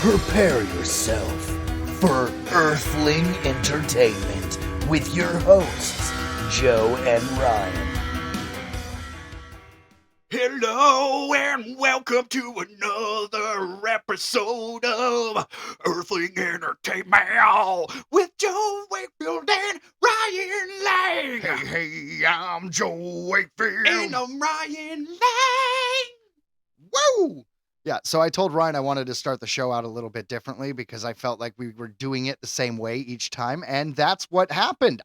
Prepare yourself for Earthling Entertainment with your hosts, Joe and Ryan. Hello and welcome to another episode of Earthling Entertainment with Joe Wakefield and Ryan Lang. Hey, I'm Joe Wakefield. And I'm Ryan Lang. Woo! Yeah, so I told Ryan I wanted to start the show out a little bit differently because I felt like we were doing it the same way each time, and that's what happened.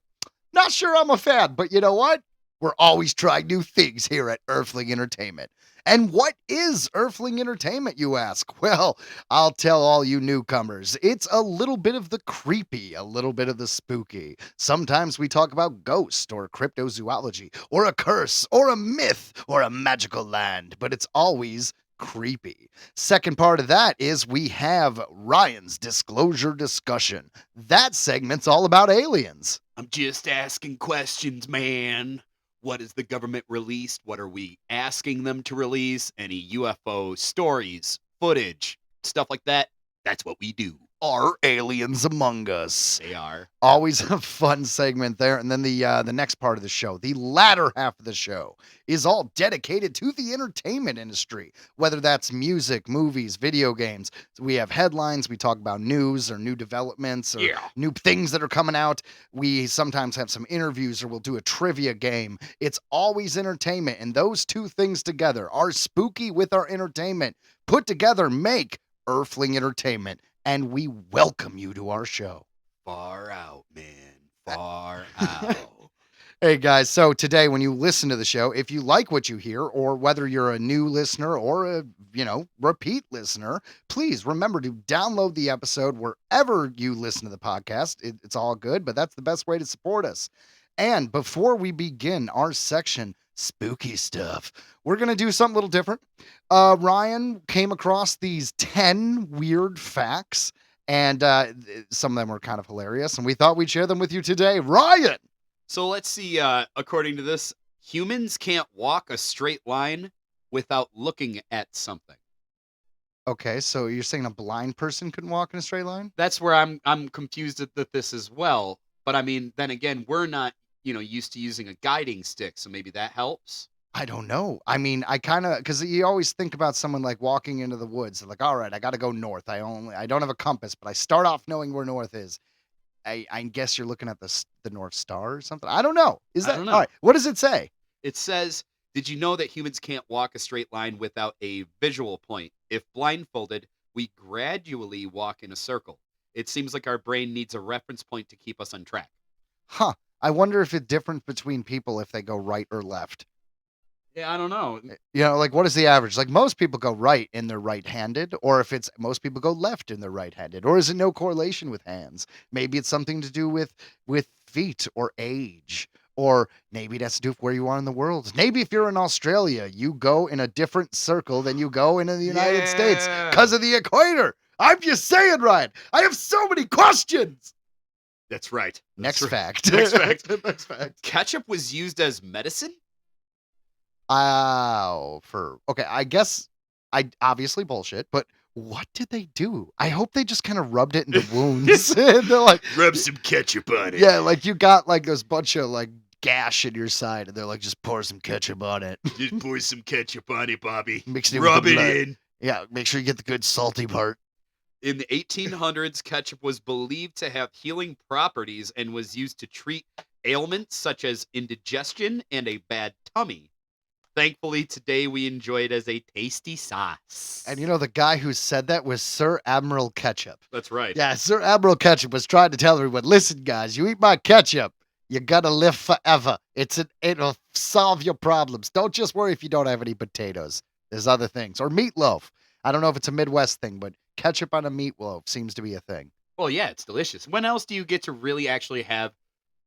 Not sure I'm a fan, but you know what? We're always trying new things here at Earthling Entertainment. And what is Earthling Entertainment, you ask? Well, I'll tell all you newcomers. It's a little bit of the creepy, a little bit of the spooky. Sometimes we talk about ghosts or cryptozoology or a curse or a myth or a magical land, but it's always creepy. Second part of that is we have Ryan's disclosure discussion. That segment's all about aliens. I'm just asking questions, man. What has the government released? What are we asking them to release? Any UFO stories, footage, stuff like that? That's what we do. Are aliens among us? They are. Always a fun segment there. And then the next part of the show, the latter half of the show, is all dedicated to the entertainment industry, whether that's music, movies, video games. So we have headlines. We talk about news or new developments or new things that are coming out. We sometimes have some interviews or we'll do a trivia game. It's always entertainment. And those two things together, our spooky with our entertainment, put together make Earthling Entertainment. And we welcome you to our show. Far out, man. Far out. Hey, guys. So today, when you listen to the show, if you like what you hear, or whether you're a new listener or a, repeat listener, please remember to download the episode wherever you listen to the podcast. It's all good, but that's the best way to support us. And before we begin our section, spooky stuff, we're going to do something a little different. Ryan came across these 10 weird facts, and some of them were kind of hilarious, and we thought we'd share them with you today. Ryan! So let's see, according to this, humans can't walk a straight line without looking at something. Okay, so you're saying a blind person couldn't walk in a straight line? That's where I'm confused at this as well. But I mean, then again, we're not, used to using a guiding stick, so maybe that helps. I don't know. I mean, I kind of, because you always think about someone like walking into the woods, like, all right, I got to go north. I don't have a compass, but I start off knowing where north is. I guess you're looking at the North Star or something. I don't know. I don't know. All right? What does it say? It says, did you know that humans can't walk a straight line without a visual point? If blindfolded, we gradually walk in a circle. It seems like our brain needs a reference point to keep us on track. Huh. I wonder if it's different between people if they go right or left. Yeah, I don't know. Like what is the average? Like most people go right and they're right-handed, or if it's most people go left and they're right-handed, or is it no correlation with hands? Maybe it's something to do with feet or age, or maybe that's to do with where you are in the world. Maybe if you're in Australia, you go in a different circle than you go in the United States because of the equator. I'm just saying, Ryan. I have so many questions. That's right. Next fact. Next fact. Next fact. Ketchup was used as medicine? I guess I obviously bullshit, but what did they do? I hope they just kind of rubbed it into wounds. They're like, rub some ketchup on it. Yeah, like you got like this bunch of like gash in your side, and they're like, just pour some ketchup on it. Just pour some ketchup on it, Bobby. Rub it in. Yeah, make sure you get the good salty part. In the 1800s, ketchup was believed to have healing properties and was used to treat ailments such as indigestion and a bad tummy. Thankfully, today we enjoy it as a tasty sauce. And the guy who said that was Sir Admiral Ketchup. That's right. Yeah, Sir Admiral Ketchup was trying to tell everyone, listen, guys, you eat my ketchup, you're gonna live forever. It'll solve your problems. Don't just worry if you don't have any potatoes. There's other things. Or meatloaf. I don't know if it's a Midwest thing, but ketchup on a meatloaf seems to be a thing. Well, yeah, it's delicious. When else do you get to really actually have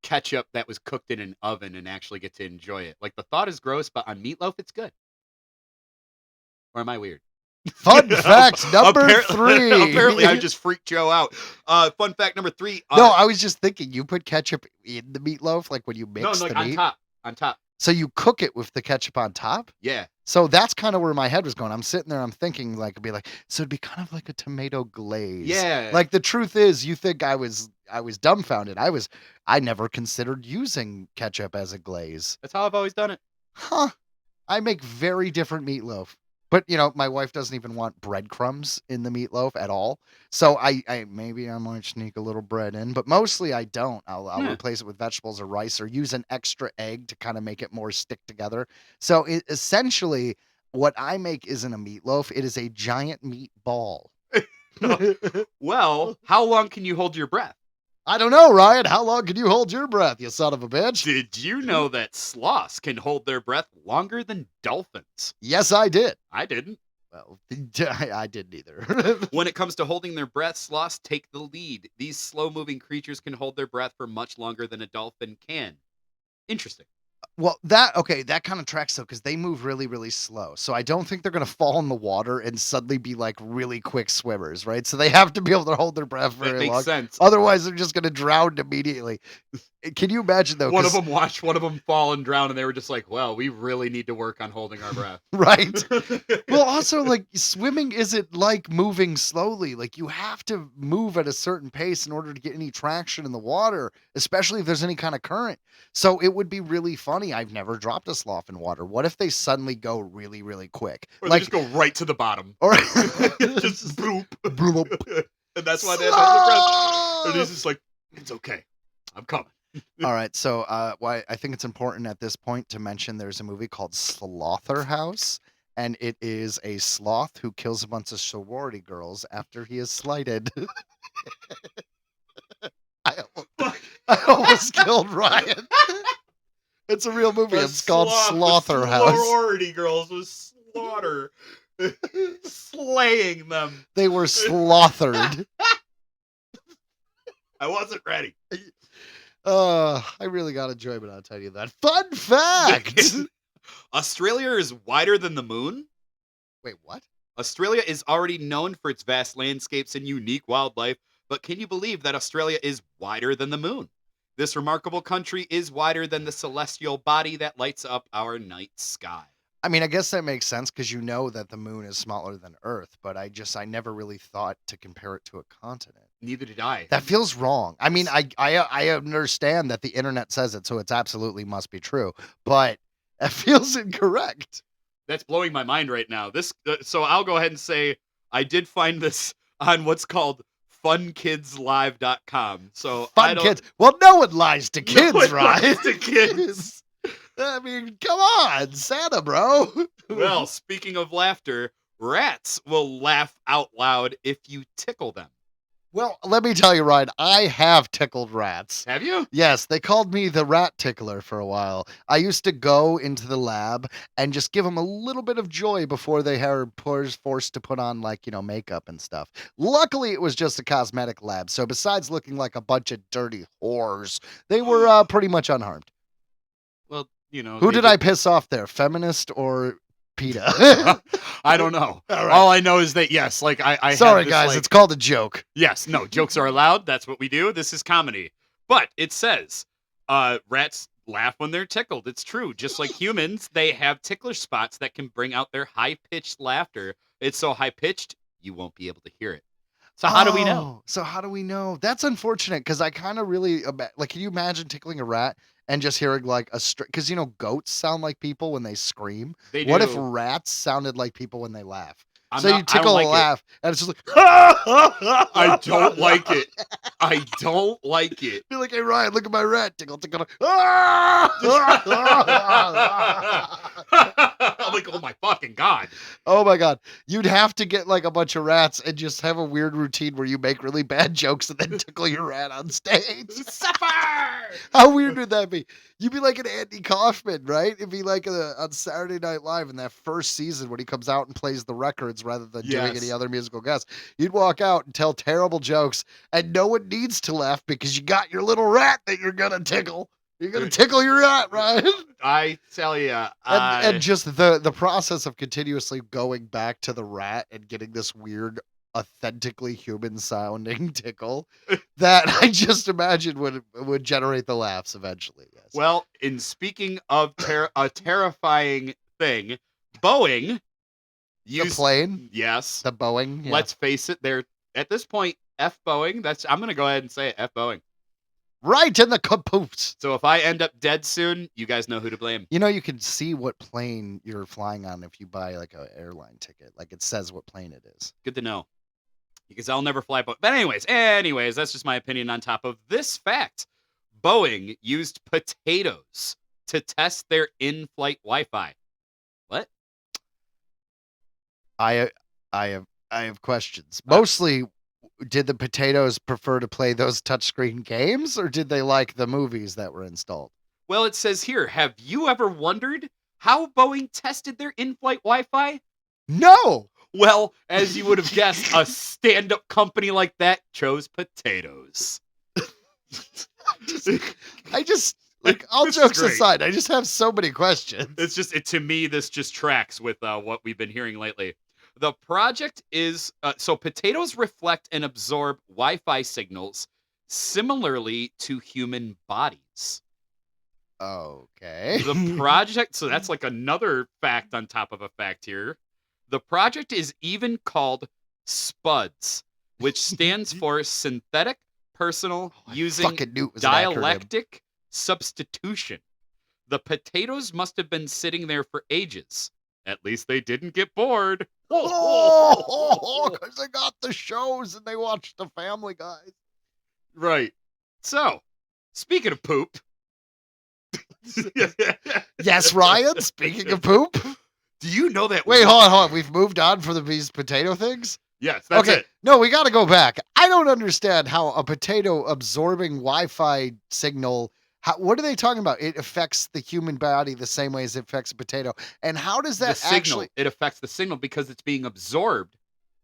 ketchup that was cooked in an oven and actually get to enjoy it? Like, the thought is gross, but on meatloaf, it's good. Or am I weird? Fun fact number 3. Apparently, I just freaked Joe out. Fun fact number 3. No, I was just thinking, you put ketchup in the meatloaf, like when you mix the meat? On top. So you cook it with the ketchup on top? Yeah. So that's kind of where my head was going. I'm sitting there, I'm thinking like, it'd be like, so it'd be kind of like a tomato glaze. Yeah. Like the truth is, you think I was dumbfounded. I never considered using ketchup as a glaze. That's how I've always done it. Huh. I make very different meatloaf. But my wife doesn't even want breadcrumbs in the meatloaf at all. So I maybe I might sneak a little bread in, but mostly I don't. I'll Yeah. replace it with vegetables or rice or use an extra egg to kind of make it more stick together. So essentially, what I make isn't a meatloaf; it is a giant meatball. Well, how long can you hold your breath? I don't know, Ryan. How long can you hold your breath, you son of a bitch? Did you know that sloths can hold their breath longer than dolphins? Yes, I did. I didn't. Well, I didn't either. When it comes to holding their breath, sloths take the lead. These slow-moving creatures can hold their breath for much longer than a dolphin can. Interesting. Well, that kind of tracks though, because they move really, really slow. So I don't think they're gonna fall in the water and suddenly be like really quick swimmers, right? So they have to be able to hold their breath That very makes long. sense. Otherwise, they're just gonna drown immediately. Can you imagine though? One of 'cause- them watched one of them fall and drown, and they were just like, well, we really need to work on holding our breath. right? Well, also like swimming isn't like moving slowly. Like you have to move at a certain pace in order to get any traction in the water, especially if there's any kind of current. So it would be really funny. I've never dropped a sloth in water. What if they suddenly go really, really quick? Or they just go right to the bottom. or Just boop. bloop. And that's why they have to hold their breath. And he's just like, it's okay. I'm coming. All right, so why I think it's important at this point to mention there's a movie called Slaughterhouse, and it is a sloth who kills a bunch of sorority girls after he is slighted. I almost killed Ryan. It's a real movie. It's called Slaughterhouse. Sorority girls with slaughter. Slaying them. They were slaughtered. I wasn't ready. I really got enjoyment out of telling you that. Fun fact! Australia is wider than the moon. Wait, what? Australia is already known for its vast landscapes and unique wildlife, but can you believe that Australia is wider than the moon? This remarkable country is wider than the celestial body that lights up our night sky. I mean, I guess that makes sense because you know that the moon is smaller than Earth, but I never really thought to compare it to a continent. Neither did I. That feels wrong. I mean, I understand that the internet says it, so it's absolutely must be true, but it feels incorrect. That's blowing my mind right now. So I'll go ahead and say I did find this on what's called funkidslive.com. So Kids. Well, no one lies to kids, No one right? lies to kids. I mean, come on, Santa, bro. Well, speaking of laughter, rats will laugh out loud if you tickle them. Well, let me tell you, Ryan, I have tickled rats. Have you? Yes, they called me the rat tickler for a while. I used to go into the lab and just give them a little bit of joy before they were forced to put on, makeup and stuff. Luckily, it was just a cosmetic lab, so besides looking like a bunch of dirty whores, they were pretty much unharmed. Well, Who did I piss off there, feminist or PETA? I don't know. All right. All I know is that, yes, I Sorry, have this, guys, it's called a joke. Yes, no, jokes are allowed. That's what we do. This is comedy. But it says rats laugh when they're tickled. It's true. Just like humans, they have tickler spots that can bring out their high-pitched laughter. It's so high-pitched, you won't be able to hear it. So how do we know? So how do we know? That's unfortunate because I kind of really can you imagine tickling a rat and just hearing like because goats sound like people when they scream. They What if do. rats sounded like people when they laugh? I'm So not- you tickle I a don't like laugh and it's just like I don't like it. I don't like it. Be like, hey Ryan, look at my rat, tickle, tickle. I'm like, oh my fucking God. Oh my god, you'd have to get like a bunch of rats and just have a weird routine where you make really bad jokes and then tickle your rat on stage. Suffer! How weird would that be? You'd be like an Andy Kaufman, right? It'd be like on Saturday Night Live in that first season when he comes out and plays the records rather than doing Yes. any other musical guests. You'd walk out and tell terrible jokes, and no one needs to laugh because you got your little rat that you're gonna tickle. You're gonna tickle your rat, right? I tell you, And just the process of continuously going back to the rat and getting this weird, authentically human sounding tickle that I just imagine would generate the laughs eventually. Yes. well, in speaking of a terrifying thing, Boeing The used plane, yes. the Boeing. Yeah. Let's face it, they're at this point F Boeing. I'm gonna go ahead and say it, F Boeing. Right in the caboose. So if I end up dead soon, you guys know who to blame. You know, you can see what plane you're flying on if you buy like an airline ticket. Like it says what plane it is. Good to know. Because I'll never fly Boeing. But anyways, that's just my opinion on top of this fact. Boeing used potatoes to test their in-flight Wi-Fi. What? I have questions. Mostly, did the potatoes prefer to play those touchscreen games, or did they like the movies that were installed? Well, it says here, have you ever wondered how Boeing tested their in-flight Wi-Fi? No. Well, as you would have guessed, a stand-up company like that chose potatoes. I just like all This is jokes great. aside, I just have so many questions. It's just to me, this just tracks with what we've been hearing lately. The project is so potatoes reflect and absorb Wi-Fi signals similarly to human bodies. Okay. The project, so that's like another fact on top of a fact here. The project is even called SPUDS, which stands for Synthetic Personal Using fucking knew it was an acronym. Dialectic Substitution. The potatoes must have been sitting there for ages. At least they didn't get bored. Oh, because they got the shows and they watched the Family Guy. Right. So, speaking of poop. Yes, Ryan. Speaking of poop. Do you know that? Wait, hold on. We've moved on from these potato things. Yes, that's okay. it. No, we got to go back. I don't understand how a potato absorbing Wi-Fi signal. What are they talking about? It affects the human body the same way as it affects a potato. And how does that The signal, actually? it affects the signal because it's being absorbed.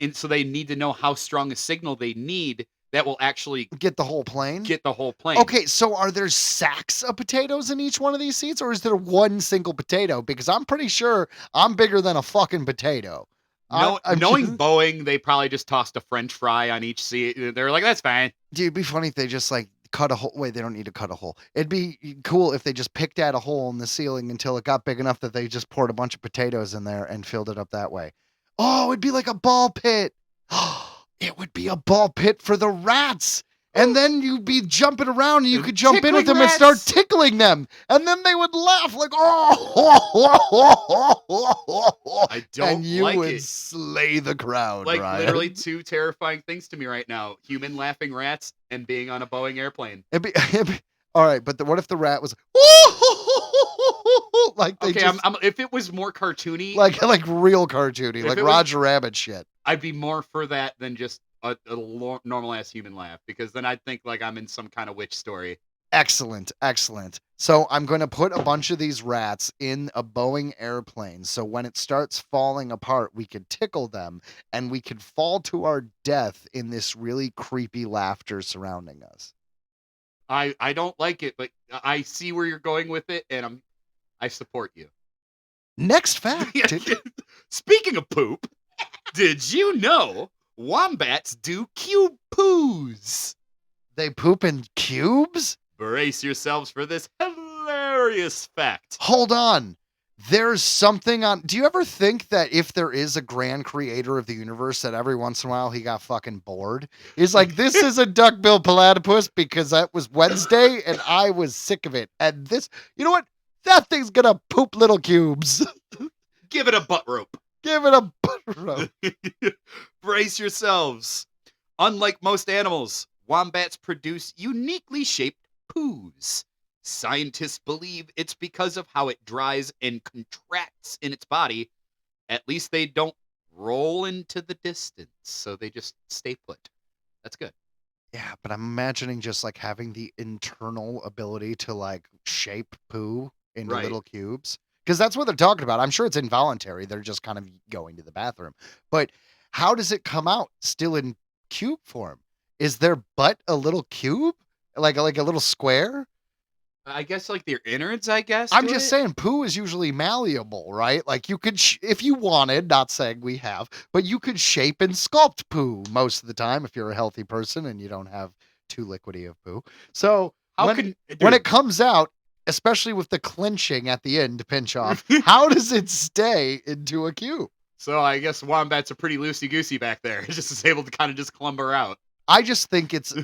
And so they need to know how strong a signal they need that will actually Get the whole plane? get the whole plane. Okay, so are there sacks of potatoes in each one of these seats, or is there one single potato? Because I'm pretty sure I'm bigger than a fucking potato. Knowing Boeing, they probably just tossed a French fry on each seat. They're like, that's fine. Dude, it'd be funny if they just like cut a hole. Wait, they don't need to cut a hole. It'd be cool if they just picked at a hole in the ceiling until it got big enough that they just poured a bunch of potatoes in there and filled it up that way. Oh, it'd be like a ball pit. It would be a ball pit for the rats. And then you'd be jumping around and you could jump in with them and start tickling them. And then they would laugh like, oh. I don't and you like would it. slay the crowd, Like Ryan. literally two terrifying things to me right now: human laughing rats and being on a Boeing airplane. It'd be all right, but what if the rat was like they Okay, just, if it was more cartoony, like real cartoony, If like it was- Roger Rabbit shit. I'd be more for that than just a normal ass human laugh, because then I'd think like I'm in some kind of witch story. Excellent, excellent. So I'm going to put a bunch of these rats in a Boeing airplane. So when it starts falling apart, we could tickle them and we could fall to our death in this really creepy laughter surrounding us. I don't like it, but I see where you're going with it, and I support you. Next fact. Speaking of poop, did you know wombats do cube poos? They poop in cubes? Brace yourselves for this hilarious fact. Hold on. There's something on. Do you ever think that if there is a grand creator of the universe, that every once in a while he got fucking bored? He's like, this is a duck-billed platypus because that was Wednesday and I was sick of it. And this, you know what? That thing's gonna poop little cubes. Give it a butt rope. Give it a butt rope. Brace yourselves. Unlike most animals, wombats produce uniquely shaped poos. Scientists believe it's because of how it dries and contracts in its body. At least they don't roll into the distance, so they just stay put. That's good. Yeah, but I'm imagining just like having the internal ability to like shape poo into Right. little cubes. Because that's what they're talking about. I'm sure it's involuntary. They're just kind of going to the bathroom. But how does it come out still in cube form? Is their butt a little cube? Like a little square? I guess like their innards, I guess. I'm to just it? saying poo is usually malleable, right? Like you could, if you wanted, not saying we have, but you could shape and sculpt poo most of the time if you're a healthy person and you don't have too liquidy of poo. So when it comes out, especially with the clinching at the end pinch off, how does it stay into a cube? So I guess wombats are pretty loosey-goosey back there. Just is able to kind of just clumber out. I just think it's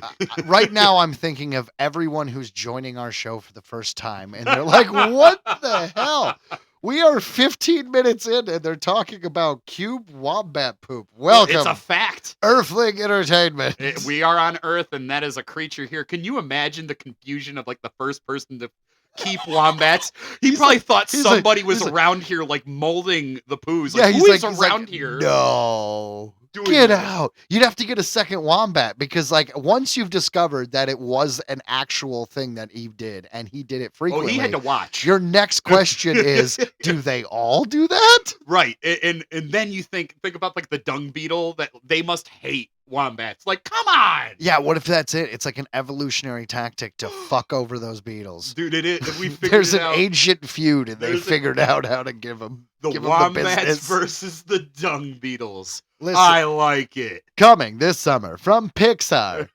right now. I'm thinking of everyone who's joining our show for the first time, and they're like, "What the hell? We are 15 minutes in, and they're talking about cube wombat poop." Welcome, It's a fact. Earthling Entertainment. We are on Earth, and that is a creature here. Can you imagine the confusion of like the first person to keep wombats? He probably thought somebody was around here, like molding the poos. Like, who is around here? No. Doing Get this? out. You'd have to get a second wombat because, like, once you've discovered that it was an actual thing that Eve did and he did it Oh, frequently, he had to watch. your next question is, do they all do that? Right. And then you think about like the dung beetle, that they must hate wombats. Like, come on. Yeah, what if that's it? It's like an evolutionary tactic to fuck over those beetles. Dude, it is. We figured There's it an out. ancient feud and they figured out how to give them The wombats versus the dung beetles. Listen, I like it. coming this summer from Pixar.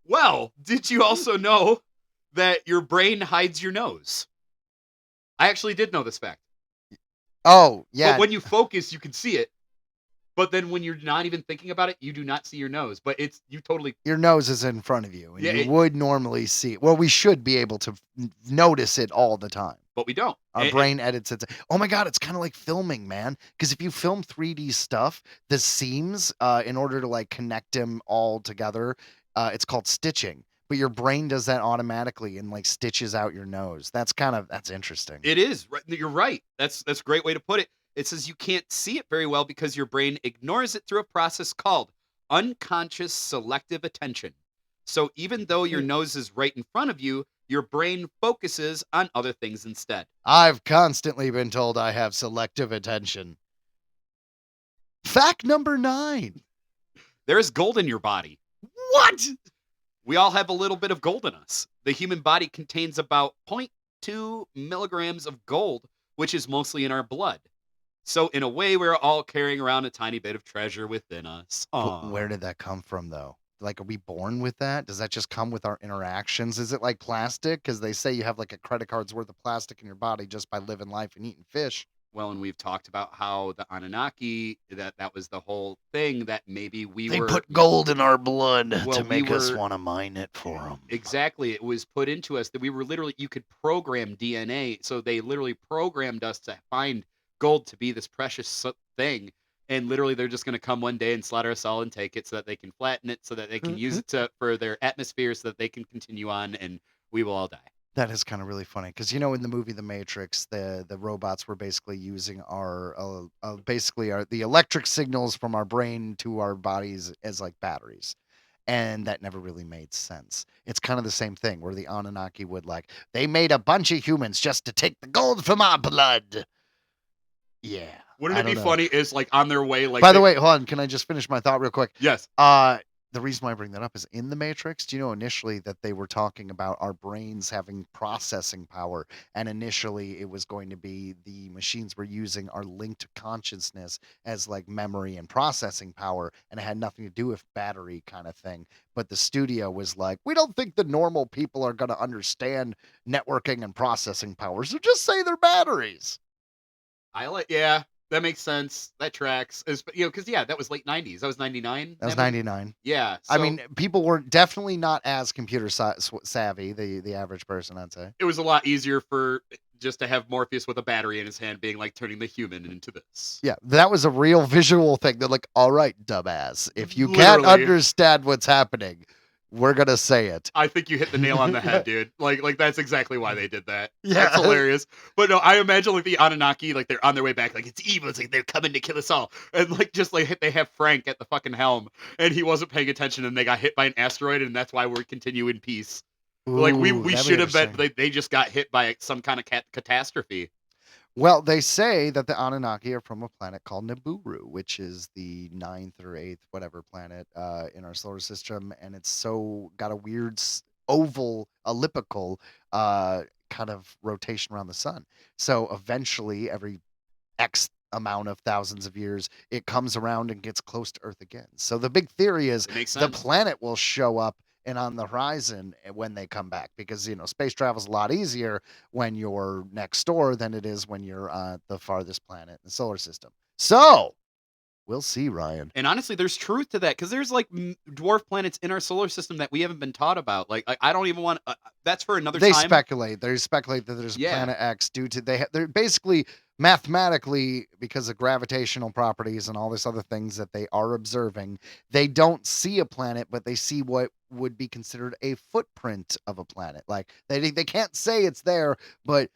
Well, did you also know that your brain hides your nose? I actually did know this fact. Oh, yeah. But when you focus, you can see it. But then when you're not even thinking about it, you do not see your nose. But you totally... Your nose is in front of you, and Yeah, you would normally see it. Well, we should be able to notice it all the time. But we don't. Our brain edits it. Oh my God, it's kind of like filming, man. Because if you film 3D stuff, the seams, in order to like connect them all together, it's called stitching. But your brain does that automatically and like stitches out your nose. That's interesting. It is. You're right. That's a great way to put it. It says you can't see it very well because your brain ignores it through a process called unconscious selective attention. So even though your nose is right in front of you, your brain focuses on other things instead. I've constantly been told I have selective attention. Fact number 9. There is gold in your body. What? We all have a little bit of gold in us. The human body contains about 0.2 milligrams of gold, which is mostly in our blood. So in a way, we're all carrying around a tiny bit of treasure within us. Aw. Where did that come from, though? Like, are we born with that? Does that just come with our interactions? Is it like plastic? Because they say you have like a credit card's worth of plastic in your body just by living life and eating fish. Well, and we've talked about how the Anunnaki, that was the whole thing, that maybe They put gold in our blood to make us were- want to mine it for them. Exactly. It was put into us that we were literally, you could program DNA. So they literally programmed us to find gold to be this precious thing. And literally they're just going to come one day and slaughter us all and take it so that they can flatten it, so that they can use it for their atmosphere, so that they can continue on and we will all die. That is kind of really funny because, you know, in the movie The Matrix, the robots were basically using the electric signals from our brain to our bodies as like batteries. And that never really made sense. It's kind of the same thing where the Anunnaki would they made a bunch of humans just to take the gold from our blood. Yeah. Wouldn't it be funny is like on their way, like... By the way, hold on. Can I just finish my thought real quick? Yes. The reason why I bring that up is in The Matrix, do you know initially that they were talking about our brains having processing power? And initially it was going to be the machines were using our linked consciousness as like memory and processing power. And it had nothing to do with battery kind of thing. But the studio was like, we don't think the normal people are going to understand networking and processing power. So just say they're batteries. Yeah, that makes sense. That tracks. Because that was late 90s. That was 99. That was 99. Yeah. I mean, people were definitely not as computer savvy, the average person, I'd say. It was a lot easier for just to have Morpheus with a battery in his hand being like turning the human into this. Yeah, that was a real visual thing. They're like, all right, dumbass, if you Literally. can't understand what's happening, we're going to say it. I think you hit the nail on the head, dude. Like that's exactly why they did that. Yeah. That's hilarious. But no, I imagine like the Anunnaki, like they're on their way back, like it's evil. It's like they're coming to kill us all. And like just like they have Frank at the fucking helm and he wasn't paying attention and they got hit by an asteroid and that's why we're continuing peace. Like we Ooh, that'd be should have been, interesting. they just got hit by some kind of catastrophe. Well, they say that the Anunnaki are from a planet called Nibiru, which is the 9th or 8th, whatever planet in our solar system. And it's got a weird oval, elliptical kind of rotation around the sun. So eventually, every X amount of thousands of years, it comes around and gets close to Earth again. So the big theory is It makes the sense. planet will show up and on the horizon when they come back, because space travel's a lot easier when you're next door than it is when you're the farthest planet in the solar system. So we'll see, Ryan. And honestly, there's truth to that because there's like dwarf planets in our solar system that we haven't been taught about. Like, I don't even want. That's for another They time. speculate. They speculate that there's planet X due to they're basically mathematically, because of gravitational properties and all this other things that they are observing. They don't see a planet, but they see what would be considered a footprint of a planet. Like they can't say it's there, but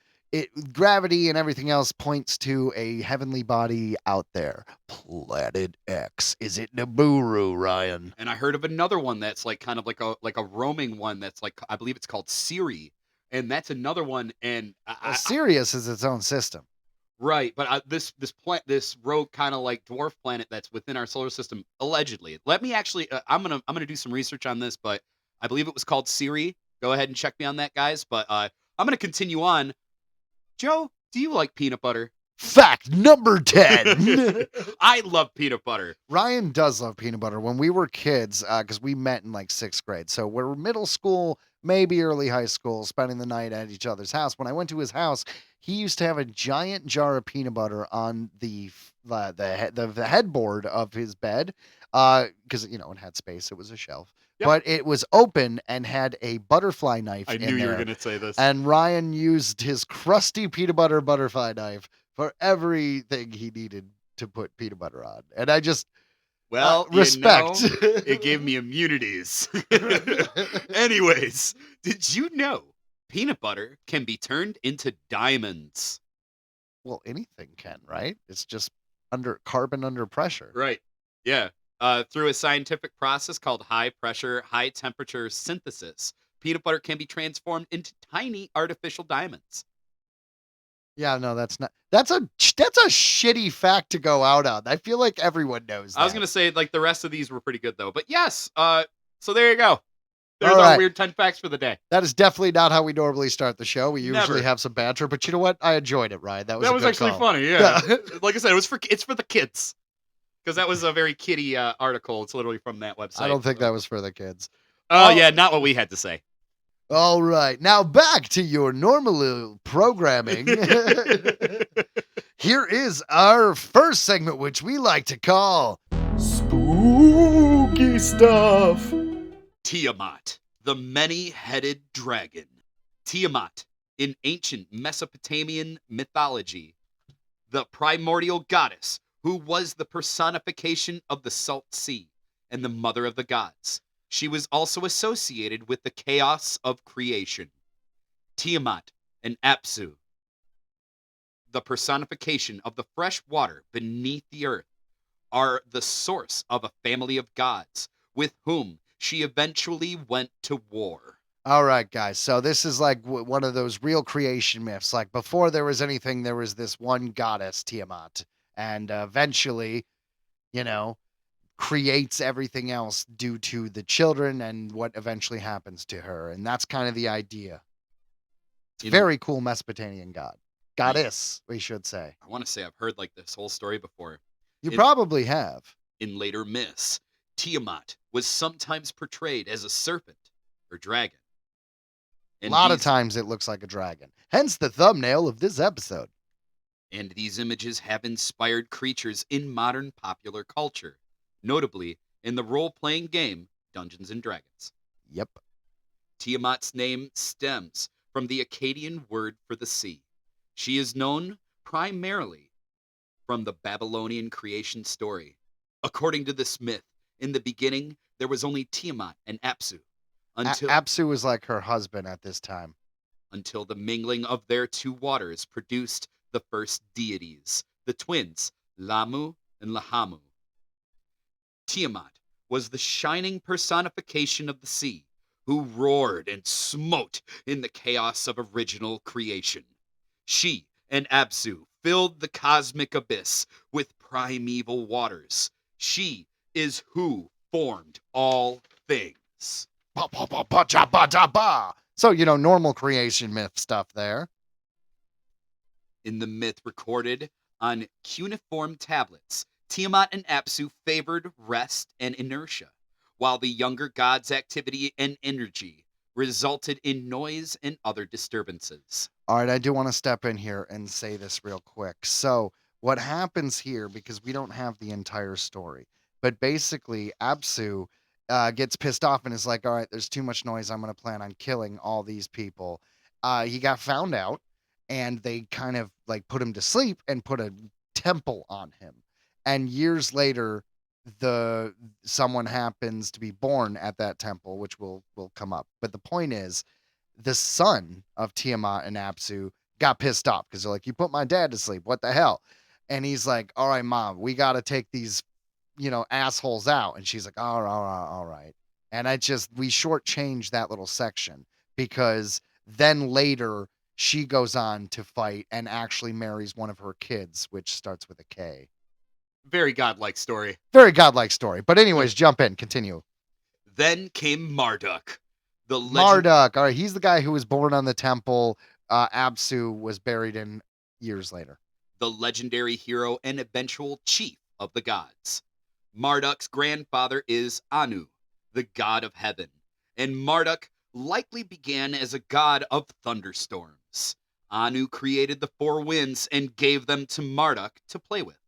gravity and everything else points to a heavenly body out there. Planet X. Is it Nibiru, Ryan? And I heard of another one that's like kind of like a roaming one that's like, I believe it's called Siri, and that's another one. And Sirius is its own system, right? But this rogue kind of like dwarf planet that's within our solar system, allegedly. Let me actually, I'm gonna do some research on this, but I believe it was called Siri. Go ahead and check me on that, guys. But I'm gonna continue on. Joe, do you like peanut butter? Fact number 10. I love peanut butter. Ryan does love peanut butter. When we were kids, because we met in like 6th grade, so we're middle school, maybe early high school, spending the night at each other's house. When I went to his house, he used to have a giant jar of peanut butter on the headboard of his bed, because it had space. It was a shelf. Yep. But it was open and had a butterfly knife. I knew you were going to say this. And Ryan used his crusty peanut butter butterfly knife for everything he needed to put peanut butter on. And I just respect. It gave me immunities. Anyways, did you know peanut butter can be turned into diamonds? Well, anything can, right? It's just carbon under pressure. Right. Yeah. Through a scientific process called high pressure, high temperature synthesis, peanut butter can be transformed into tiny artificial diamonds. Yeah, no, that's a shitty fact to go out on. I feel like everyone knows that. I was going to say, like, the rest of these were pretty good, though. But yes, so there you go. There's our weird 10 facts for the day. That is definitely not how we normally start the show. We usually have some banter, but you know what? I enjoyed it, Ryan. That was actually call. Funny, yeah. Like I said, it's for the kids. Because that was a very kiddie article. It's literally from that website. I don't think that was for the kids. Oh, yeah, not what we had to say. All right. Now back to your normal programming. Here is our first segment, which we like to call Spooky Stuff. Tiamat, the many-headed dragon. Tiamat, in ancient Mesopotamian mythology, the primordial goddess who was the personification of the Salt Sea and the mother of the gods. She was also associated with the chaos of creation. Tiamat and Apsu, the personification of the fresh water beneath the earth, are the source of a family of gods with whom she eventually went to war. All right, guys. So this is like one of those real creation myths. Like before there was anything, there was this one goddess, Tiamat. And eventually, creates everything else due to the children and what eventually happens to her. And that's kind of the idea. It's a very cool Mesopotamian goddess, we should say. I want to say I've heard like this whole story before. You probably have. In later myths, Tiamat was sometimes portrayed as a serpent or dragon. And a lot of times it looks like a dragon. Hence the thumbnail of this episode. And these images have inspired creatures in modern popular culture, notably in the role-playing game Dungeons & Dragons. Yep. Tiamat's name stems from the Akkadian word for the sea. She is known primarily from the Babylonian creation story. According to this myth, in the beginning, there was only Tiamat and Apsu. Apsu was like her husband at this time. Until the mingling of their two waters produced the first deities, the twins, Lamu and Lahamu. Tiamat was the shining personification of the sea, who roared and smote in the chaos of original creation. She and Apsu filled the cosmic abyss with primeval waters. She is who formed all things. So, normal creation myth stuff there. In the myth recorded on cuneiform tablets, Tiamat and Apsu favored rest and inertia, while the younger god's activity and energy resulted in noise and other disturbances. All right, I do want to step in here and say this real quick. So, what happens here, because we don't have the entire story, but basically, Apsu gets pissed off and is like, all right, there's too much noise. I'm going to plan on killing all these people. He got found out, and they kind of like put him to sleep and put a temple on him. And years later, someone happens to be born at that temple, which will come up. But the point is, the son of Tiamat and Apsu got pissed off because they're like, you put my dad to sleep. What the hell? And he's like, all right, mom, we got to take these, assholes out. And she's like, all right, all right, all right. And we shortchanged that little section because then later she goes on to fight and actually marries one of her kids, which starts with a K. Very godlike story. Very godlike story. But anyways, jump in, continue. Then came Marduk. Marduk. All right, he's the guy who was born on the temple. Apsu was buried in years later. The legendary hero and eventual chief of the gods. Marduk's grandfather is Anu, the god of heaven, and Marduk likely began as a god of thunderstorms. Anu created the four winds and gave them to Marduk to play with.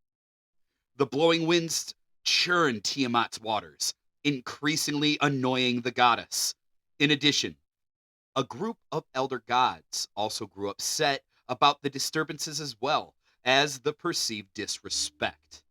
The blowing winds churned Tiamat's waters, increasingly annoying the goddess. In addition, a group of elder gods also grew upset about the disturbances as well as the perceived disrespect.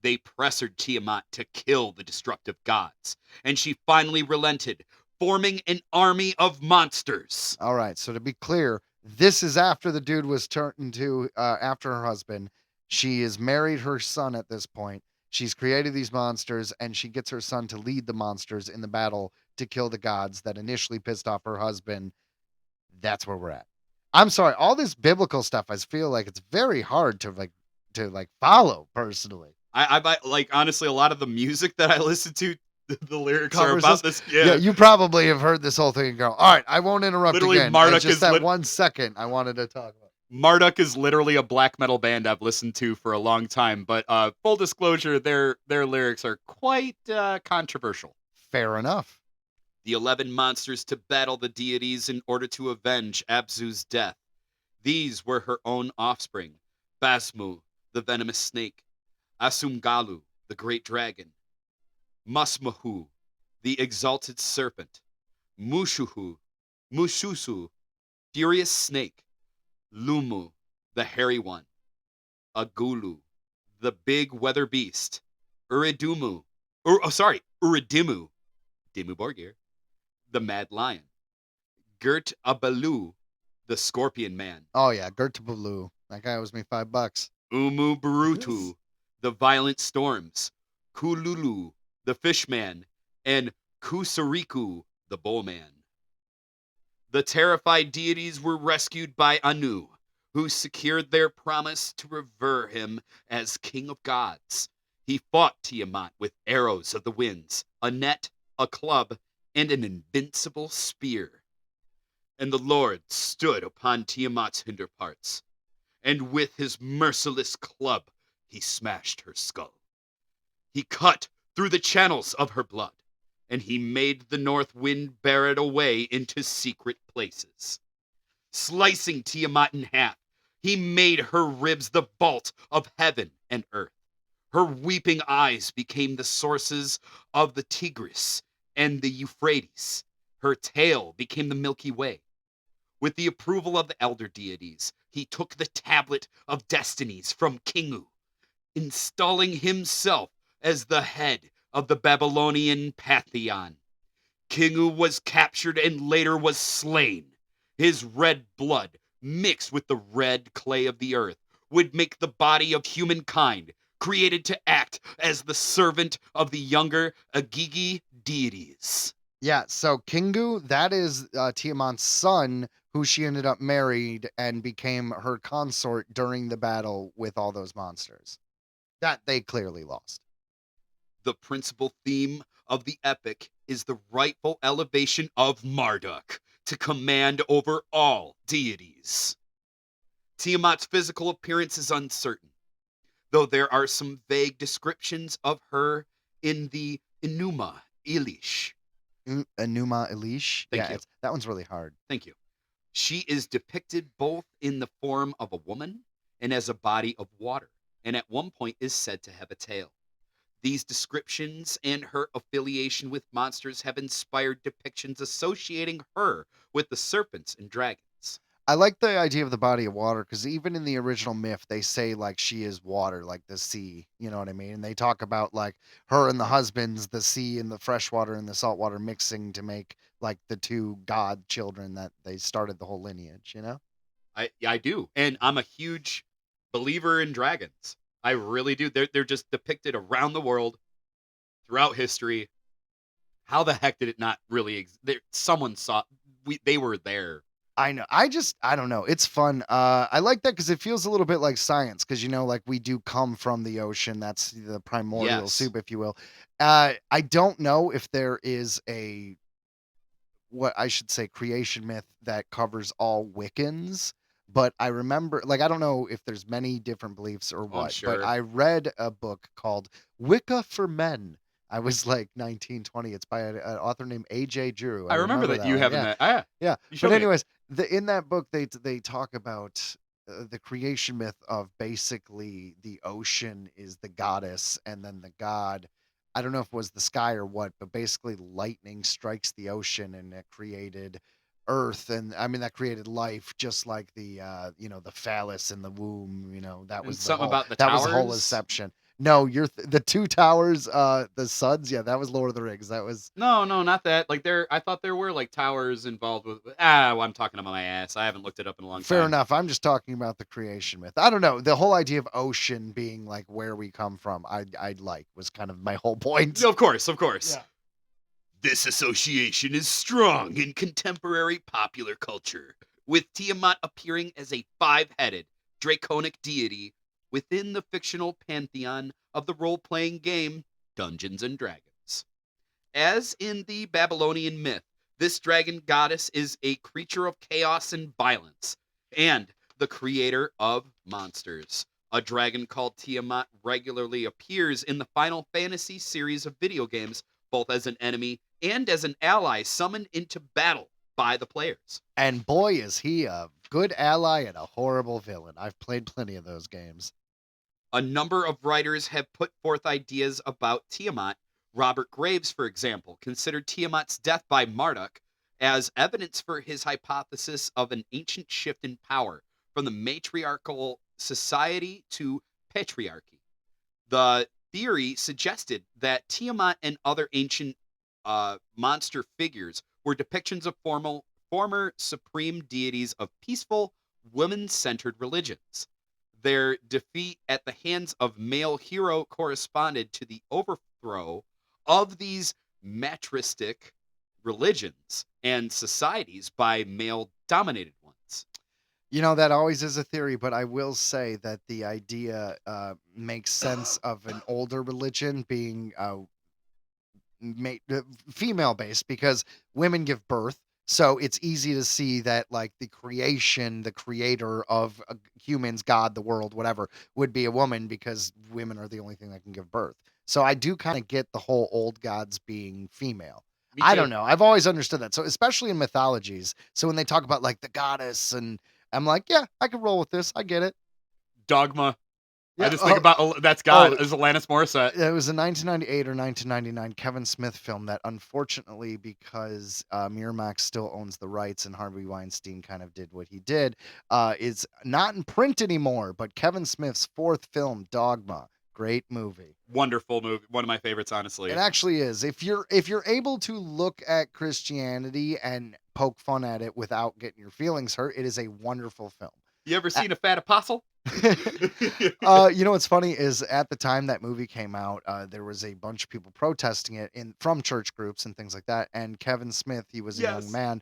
They pressured Tiamat to kill the destructive gods, and she finally relented, forming an army of monsters. All right, so to be clear, this is after the dude was turned into, after her husband. She has married her son at this point. She's created these monsters, and she gets her son to lead the monsters in the battle to kill the gods that initially pissed off her husband. That's where we're at. I'm sorry, all this biblical stuff, I feel like it's very hard to follow personally. I like, honestly, a lot of the music that I listen to, the lyrics are Covers about this? this. Yeah. You probably have heard this whole thing and go, all right, I won't interrupt Literally, again. Marduk It's just is that 1 second I wanted to talk about. Marduk is literally a black metal band I've listened to for a long time, but full disclosure, their lyrics are quite controversial. Fair enough. The 11 monsters to battle the deities in order to avenge Apsu's death. These were her own offspring: Basmu, the venomous snake; Asumgalu, the great dragon; Musmahu, the exalted serpent; Mushusu, furious snake; Lumu, the hairy one; Agulu, the big weather beast; Uridimu, Dimu Borgir, the mad lion; Gert Abalu, the scorpion man; Oh yeah, Gertabalu. That guy owes me $5. Umu Barutu, the violent storms; Kululu, the fishman; and Kusariku, the bowman. The terrified deities were rescued by Anu, who secured their promise to revere him as king of gods. He fought Tiamat with arrows of the winds, a net, a club, and an invincible spear. And the Lord stood upon Tiamat's hinder parts, and with his merciless club he smashed her skull. He cut through the channels of her blood, and he made the north wind bear it away into secret places. Slicing Tiamat in half, he made her ribs the vault of heaven and earth. Her weeping eyes became the sources of the Tigris and the Euphrates. Her tail became the Milky Way. With the approval of the elder deities, he took the tablet of destinies from Kingu, installing himself as the head of the Babylonian pantheon. Kingu was captured and later was slain. His red blood, mixed with the red clay of the earth, would make the body of humankind, created to act as the servant of the younger Agigi deities. Yeah, so Kingu, that is Tiamat's son, who she ended up married and became her consort during the battle with all those monsters. That they clearly lost. The principal theme of the epic is the rightful elevation of Marduk to command over all deities. Tiamat's physical appearance is uncertain, though there are some vague descriptions of her in the Enuma Elish. Enuma Elish. Thank Yeah, you. that one's really hard. Thank you. She is depicted both in the form of a woman and as a body of water, and at one point is said to have a tail. These descriptions and her affiliation with monsters have inspired depictions associating her with the serpents and dragons. I like the idea of the body of water because even in the original myth, they say like she is water, like the sea. You know what I mean? And they talk about like her and the husbands, the sea and the freshwater and the saltwater mixing to make like the two god children that they started the whole lineage. You know? I do, and I'm a huge believer in dragons. I really do. They're just depicted around the world, throughout history. How the heck did it not really? Someone saw. They were there. I know. I don't know. It's fun. I like that because it feels a little bit like science because, like we do come from the ocean. That's the primordial Yes. soup, if you will. I don't know if there is what I should say, creation myth that covers all Wiccans. But I remember, like, I don't know if there's many different beliefs or I'm what, sure. but I read a book called Wicca for Men. I was like 19, 20. It's by an author named A.J. Drew. I remember that you one. having Yeah. that. Yeah. Yeah. You showed But me. anyways, in that book, they talk about the creation myth of basically the ocean is the goddess, and then the god. I don't know if it was the sky or what, but basically lightning strikes the ocean and it created Earth, and I mean that created life, just like the the phallus in the womb. That And was something about the that was the whole towers? inception. No, the two towers, the suds. Yeah, that was Lord of the Rings. That was No, not that. Like I thought there were like towers involved with. Well, I'm talking about my ass. I haven't looked it up in a long fair time. enough. I'm just talking about the creation myth. I don't know. The whole idea of ocean being like where we come from, I'd like was kind of my whole point. Of course. Yeah. This association is strong in contemporary popular culture, with Tiamat appearing as a five-headed, draconic deity within the fictional pantheon of the role-playing game Dungeons and Dragons. As in the Babylonian myth, this dragon goddess is a creature of chaos and violence, and the creator of monsters. A dragon called Tiamat regularly appears in the Final Fantasy series of video games, both as an enemy and as an ally summoned into battle by the players. And boy, is he a good ally and a horrible villain. I've played plenty of those games. A number of writers have put forth ideas about Tiamat. Robert Graves, for example, considered Tiamat's death by Marduk as evidence for his hypothesis of an ancient shift in power from the matriarchal society to patriarchy. The theory suggested that Tiamat and other ancient monster figures were depictions of former supreme deities of peaceful, women-centered religions. Their defeat at the hands of male hero corresponded to the overthrow of these matristic religions and societies by male-dominated ones. That always is a theory, but I will say that the idea makes sense of an older religion being female-based because women give birth. So it's easy to see that like the creator of humans, God, the world, whatever, would be a woman because women are the only thing that can give birth. So I do kind of get the whole old gods being female. Me I too. don't know. I've always understood that. So especially in mythologies. So when they talk about like the goddess, and I'm like, yeah, I can roll with this. I get it. Dogma. Yeah, I just think about that's God as Alanis Morissette. It was a 1998 or 1999 Kevin Smith film that, unfortunately, because Miramax still owns the rights and Harvey Weinstein kind of did what he did, is not in print anymore. But Kevin Smith's fourth film, Dogma, great movie. Wonderful movie. One of my favorites, honestly. It actually is. If you're able to look at Christianity and poke fun at it without getting your feelings hurt, it is a wonderful film. You ever seen a fat apostle? What's funny is at the time that movie came out, there was a bunch of people protesting it from church groups and things like that. And Kevin Smith, he was a young man,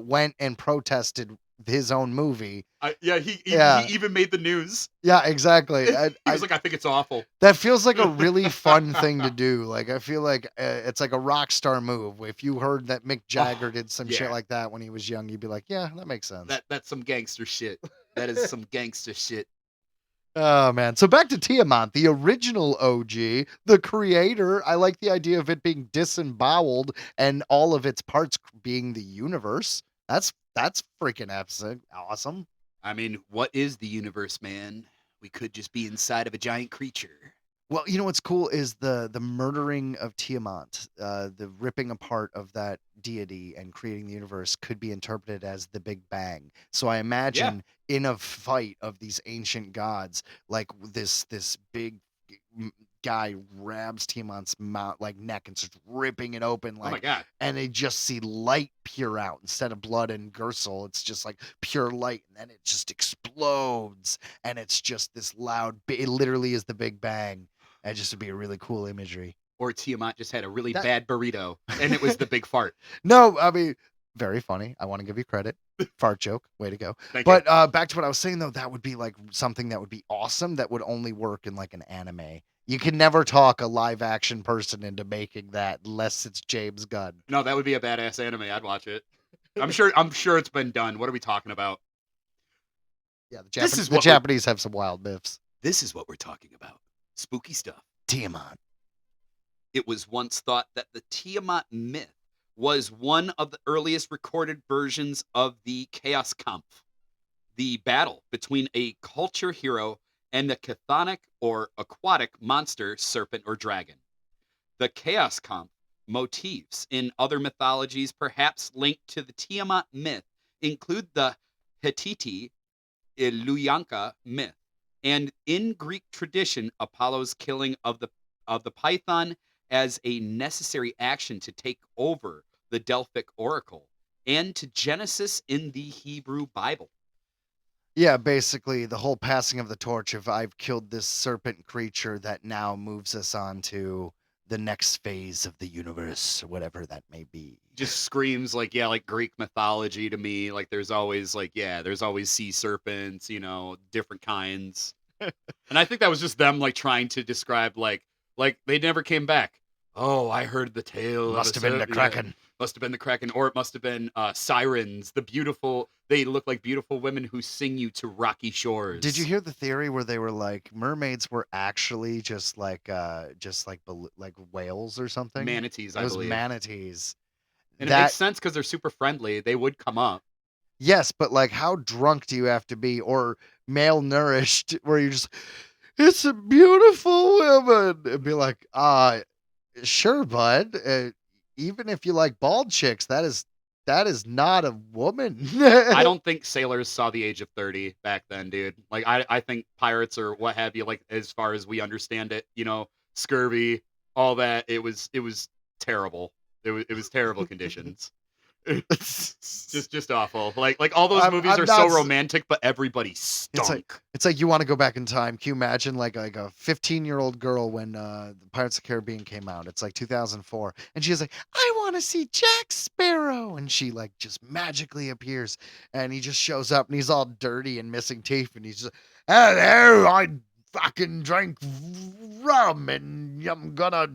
went and protested his own movie. He even made the news. Yeah, exactly. He was like, I think it's awful. That feels like a really fun thing to do. Like, I feel like it's like a rock star move. If you heard that Mick Jagger did some shit like that when he was young, you'd be like, yeah, that makes sense. That's some gangster shit. That is some gangster shit. Oh man. So back to Tiamat, the original OG, the creator. I like the idea of it being disemboweled and all of its parts being the universe. That's freaking awesome. I mean, what is the universe, man? We could just be inside of a giant creature. Well, you know what's cool is the murdering of Tiamat, the ripping apart of that deity and creating the universe could be interpreted as the Big Bang. So I Yeah. imagine in a fight of these ancient gods, like this big guy grabs Tiamat's mouth like neck and starts ripping it open, Oh my like, god. and they just see light pour out instead of blood and Gersel. It's just like pure light, and then it just explodes, and it's just this loud. It literally is the Big Bang. That just would be a really cool imagery. Or Tiamat just had a really That- bad burrito, and it was the big fart. No, I mean, very funny. I want to give you credit. Fart joke. Way to go. Thank But you. back to what I was saying, though, that would be like something that would be awesome that would only work in like an anime. You can never talk a live action person into making that unless it's James Gunn. No, that would be a badass anime. I'd watch it. I'm sure it's been done. What are we talking about? Yeah, This is the what we're- Japanese have some wild myths. This is what we're talking about. Spooky stuff. Tiamat. It was once thought that the Tiamat myth was one of the earliest recorded versions of the Chaos Kampf, the battle between a culture hero and a chthonic or aquatic monster, serpent, or dragon. The Chaos Kampf motifs in other mythologies, perhaps linked to the Tiamat myth, include the Hittite Iluyanka myth, and in Greek tradition, Apollo's killing of the python as a necessary action to take over the Delphic oracle, and to Genesis in the Hebrew Bible. Yeah, basically the whole passing of the torch of I've killed this serpent creature that now moves us on to the next phase of the universe, whatever that may be. Just screams like, yeah, like Greek mythology to me. Like there's always there's always sea serpents, different kinds. And I think that was just them like trying to describe like they never came back. Oh, I heard the tale. Must have been the Kraken. Must have been the Kraken, or it must have been sirens. They look like beautiful women who sing you to rocky shores. Did you hear the theory where they were like mermaids were actually just like whales or something? Manatees? It I was believe. manatees. And it makes sense because they're super friendly. They would come up. Yes, but like how drunk do you have to be or malnourished where you're just it's a beautiful woman and be like, sure, bud. Even if you like bald chicks, that is not a woman. I don't think sailors saw the age of 30 back then, dude. Like I think pirates or what have you, like as far as we understand it, scurvy, all that, it was terrible. It was terrible conditions. just awful. Like all those movies I'm are not so s- romantic, but everybody stunk. It's like you want to go back in time. Can you imagine like a 15-year-old girl when the Pirates of the Caribbean came out? It's like 2004, and she's like, "I want to see Jack Sparrow," and she like just magically appears, and he just shows up, and he's all dirty and missing teeth, and he's just, "Hello, I fucking drank rum, and I'm gonna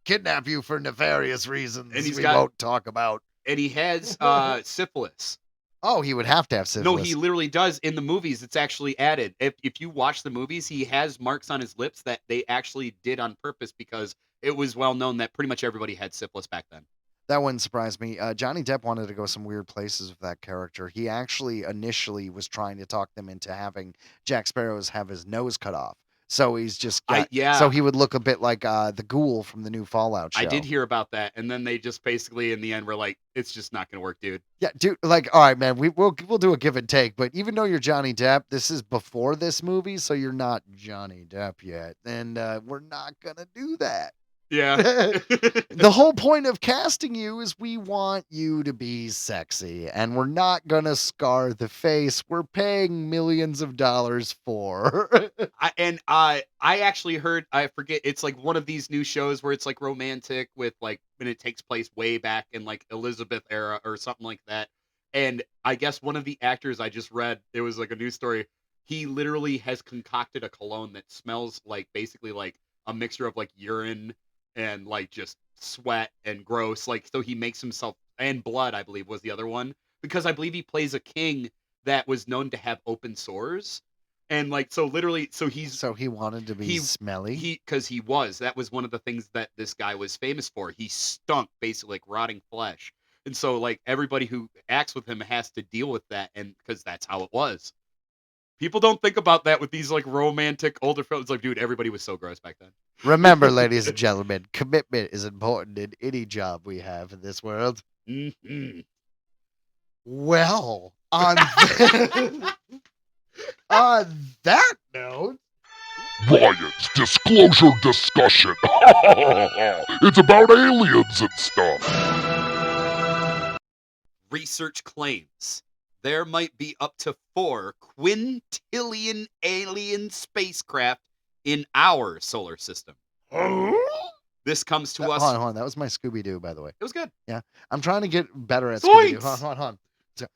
kidnap you for nefarious reasons And he's we got- won't talk about." And he has syphilis. Oh, he would have to have syphilis. No, he literally does. In the movies, it's actually added. If you watch the movies, he has marks on his lips that they actually did on purpose because it was well known that pretty much everybody had syphilis back then. That wouldn't surprise me. Johnny Depp wanted to go some weird places with that character. He actually initially was trying to talk them into having Jack Sparrow's have his nose cut off. So he's just so he would look a bit like the ghoul from the new Fallout show. I did hear about that, and then they just basically in the end were like, "It's just not going to work, dude." Yeah, dude. Like, all right, man. We'll do a give and take. But even though you're Johnny Depp, this is before this movie, so you're not Johnny Depp yet, and we're not gonna do that. Yeah. The whole point of casting you is we want you to be sexy, and we're not gonna scar the face we're paying millions of dollars for. I actually heard, I forget, it's like one of these new shows where it's like romantic with like when it takes place way back in like Elizabeth era or something like that. And I guess one of the actors I just read, it was like a news story. He literally has concocted a cologne that smells like basically like a mixture of like urine and like just sweat and gross. Like, so he makes himself, and blood, I believe was the other one, because I believe he plays a king that was known to have open sores. And like, so literally, so So he wanted to be smelly. because that was one of the things that this guy was famous for. He stunk basically like rotting flesh. And so like everybody who acts with him has to deal with that, and because that's how it was. People don't think about that with these like romantic older films. Like, dude, everybody was so gross back then. Remember, ladies and gentlemen, commitment is important in any job we have in this world. Mm-hmm. Well, on on that note, Ryan's disclosure discussion. It's about aliens and stuff. Research claims there might be up to 4 quintillion alien spacecraft in our solar system. This comes to us. Hold on. That was my Scooby-Doo, by the way. It was good. Yeah, I'm trying to get better at Scooby-Doo. Zoinks! Hold on. So,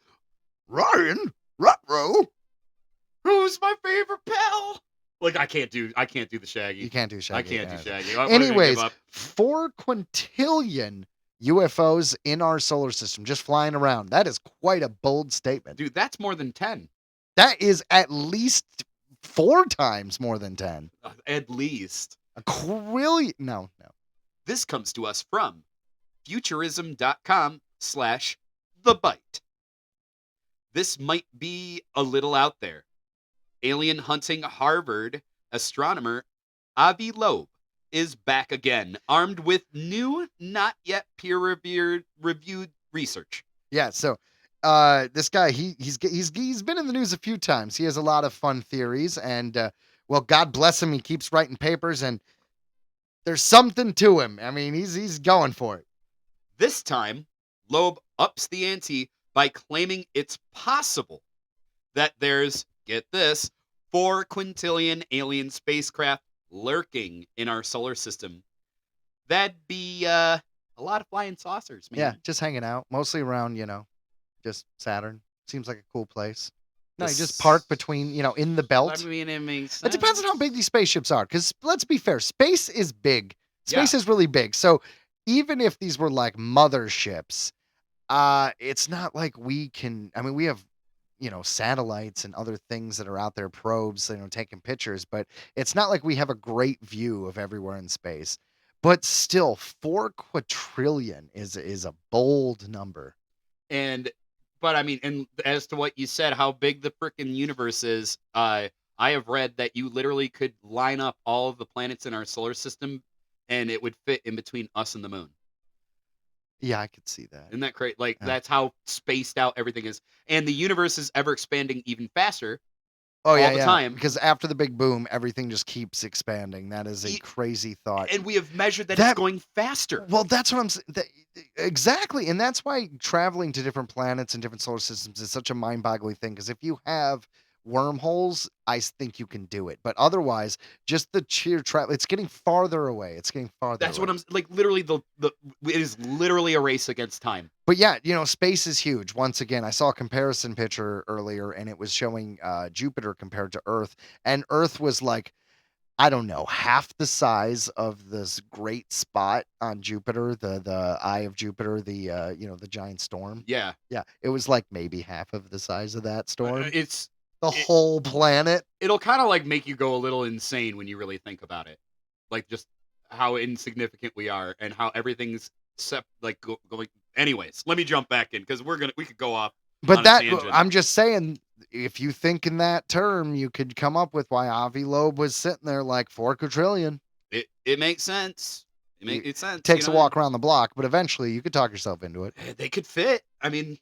Ryan, Ruh-roh. Who's my favorite pal? Like, I can't do the Shaggy. You can't do Shaggy. I can't do Shaggy. Anyways, 4 quintillion UFOs in our solar system just flying around. That is quite a bold statement. Dude, that's more than 10. That is at least 4 times more than 10. At least. A quadrillion. No. This comes to us from futurism.com/thebite. This might be a little out there. Alien hunting Harvard astronomer Avi Loeb is back again, armed with new, not yet peer-reviewed research. Yeah, so this guy, he's been in the news a few times. He has a lot of fun theories, and well, God bless him, he keeps writing papers, and there's something to him. I mean, he's going for it. This time, Loeb ups the ante by claiming it's possible that there's, get this, 4 quintillion alien spacecraft lurking in our solar system. That'd be a lot of flying saucers, man. Yeah, just hanging out, mostly around, just Saturn. Seems like a cool place. No, you just park between, in the belt. I mean, it makes sense. It depends on how big these spaceships are, because let's be fair, space is big. Space Yeah. is really big. So even if these were like motherships, it's not like we can. I mean, we have, satellites and other things that are out there, probes, taking pictures, but it's not like we have a great view of everywhere in space. But still, 4 quadrillion is a bold number. But I mean, and as to what you said, how big the frickin' universe is, I have read that you literally could line up all of the planets in our solar system, and it would fit in between us and the moon. Yeah, I could see that. Isn't that great? Like, that's how spaced out everything is. And the universe is ever expanding even faster. Oh, yeah, all the time. Because after the big boom, everything just keeps expanding. That is a crazy thought. And we have measured that it's going faster. Well, that's what I'm saying. Exactly. And that's why traveling to different planets and different solar systems is such a mind-boggling thing. Because if you have wormholes, I think you can do it. But otherwise, just the sheer travel, it's getting farther away. It's getting farther That's away. what I'm like. Literally, it is literally a race against time. But yeah, space is huge. Once again, I saw a comparison picture earlier, and it was showing Jupiter compared to Earth, and Earth was like, I don't know, half the size of this great spot on Jupiter, the eye of Jupiter, the the giant storm. Yeah, It was like maybe half of the size of that storm. It's the whole planet. It'll kind of like make you go a little insane when you really think about it, like just how insignificant we are and how everything's going. Anyways, let me jump back in because we could go off. But on a tangent. I'm just saying, if you think in that term, you could come up with why Avi Loeb was sitting there like 4 quadrillion. It makes sense. It sense. It takes a walk around the block, but eventually you could talk yourself into it. They could fit. I mean,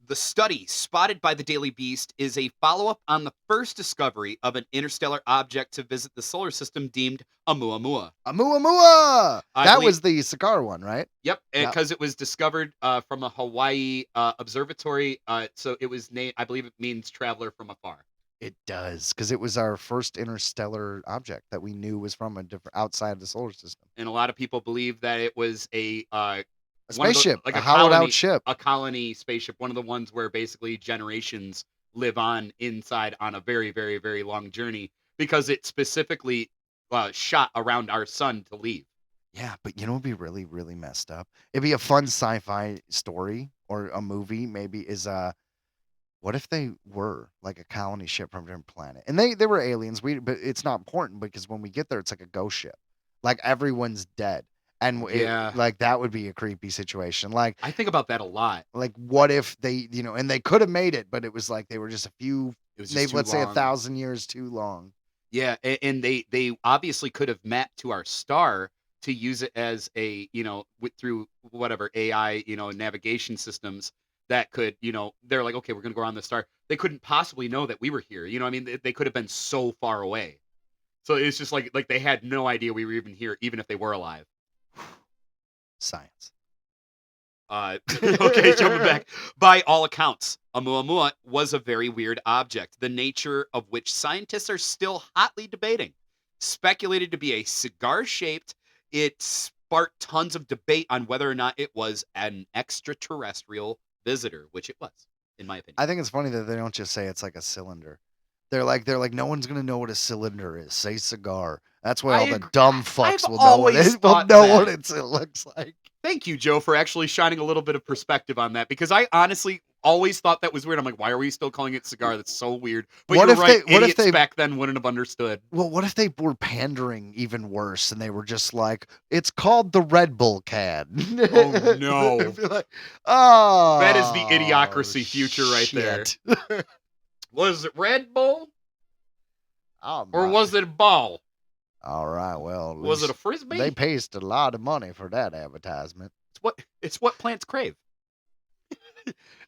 the study spotted by the Daily Beast is a follow-up on the first discovery of an interstellar object to visit the solar system deemed Oumuamua. Oumuamua! That was the Sakar one, right? Yep, because it was discovered from a Hawaii observatory. So it was named, I believe it means traveler from afar. It does, because it was our first interstellar object that we knew was from a different outside of the solar system. And a lot of people believe that it was a spaceship, like a hollowed out ship. A colony spaceship, one of the ones where basically generations live on inside on a very, very, very long journey because it specifically shot around our sun to leave. Yeah, but it would be really, really messed up. It'd be a fun sci-fi story or a movie, maybe, is What if they were like a colony ship from a different planet? And they were aliens. But it's not important because when we get there, it's like a ghost ship. Like everyone's dead. And Yeah. like that would be a creepy situation. Like I think about that a lot. what if they, and they could have made it, but it was like they were just a few, It was just too let's say long. 1,000 years too long. Yeah, and they obviously could have mapped to our star to use it as a, through whatever AI, navigation systems that could, they're like, okay, we're going to go around the star. They couldn't possibly know that we were here. You know what I mean? They could have been so far away. So it's just like they had no idea we were even here, even if they were alive. Science. Okay, jumping back. By all accounts, Oumuamua was a very weird object, the nature of which scientists are still hotly debating. Speculated to be a cigar-shaped, it sparked tons of debate on whether or not it was an extraterrestrial visitor, which it was, in my opinion. I think it's funny that they don't just say it's like a cylinder. They're like, no one's gonna know what a cylinder is. Say cigar. That's why I all the agree. dumb fucks I've will know what always it will thought know that. what it looks like. Thank you, Joe, for actually shining a little bit of perspective on that, because I honestly always thought that was weird. I'm like, why are we still calling it cigar? That's so weird. But What you're if right. they- what if Idiots they- back then wouldn't have understood. Well, what if they were pandering even worse and they were just like, it's called the Red Bull can? Oh, no. They'd be like, oh, That is the idiocracy future right there. shit. Was it Red Bull Oh, or my. was it a ball? All right, well, at Was it a least frisbee? they paid a lot of money for that advertisement. It's what plants crave.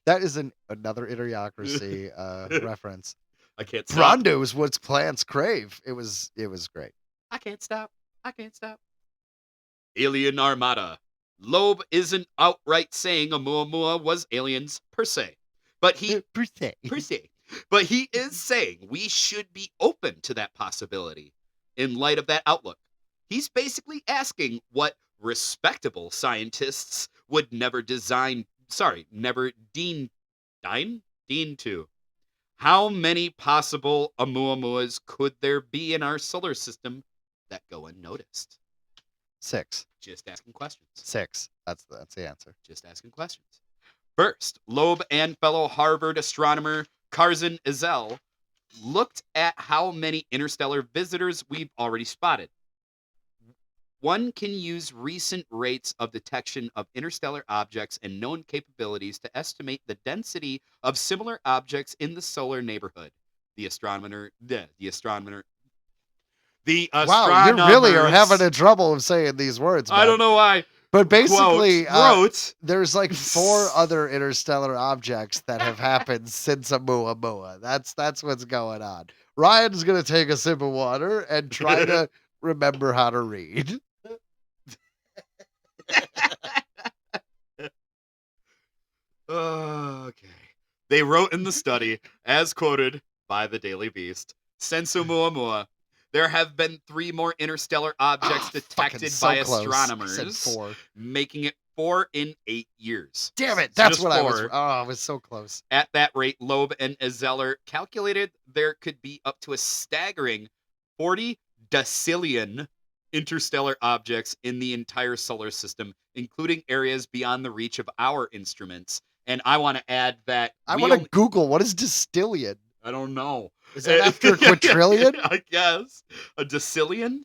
That is another idiocracy reference. I can't stop. Brondo is what plants crave. It was great. I can't stop. I can't stop. Alien Armada. Loeb isn't outright saying Oumuamua was aliens per se, but he Per se. per se. But he is saying we should be open to that possibility in light of that outlook. He's basically asking what respectable scientists would never never deem to. How many possible Oumuamuas could there be in our solar system that go unnoticed? 6. Just asking questions. 6. That's the answer. Just asking questions. First, Loeb and fellow Harvard astronomer Karzan Ezel looked at how many interstellar visitors we've already spotted. One can use recent rates of detection of interstellar objects and known capabilities to estimate the density of similar objects in the solar neighborhood. The astronomer. Wow, you really are having a trouble of saying these words. I don't know why. But basically, wrote. there's like 4 other interstellar objects that have happened since Oumuamua. That's what's going on. Ryan's gonna take a sip of water and try to remember how to read. Okay. They wrote in the study, as quoted by the Daily Beast, since Oumuamua, there have been 3 more interstellar objects detected by astronomers, I said 4. making it 4 in 8 years. Damn it! So That's just what I was. 4. Oh, I was so close. At that rate, Loeb and Ezeller calculated there could be up to a staggering 40 decillion interstellar objects in the entire solar system, including areas beyond the reach of our instruments. And I want to add that I want to Google what is distillion. I don't know. Is that after quadrillion? I guess. A decillion?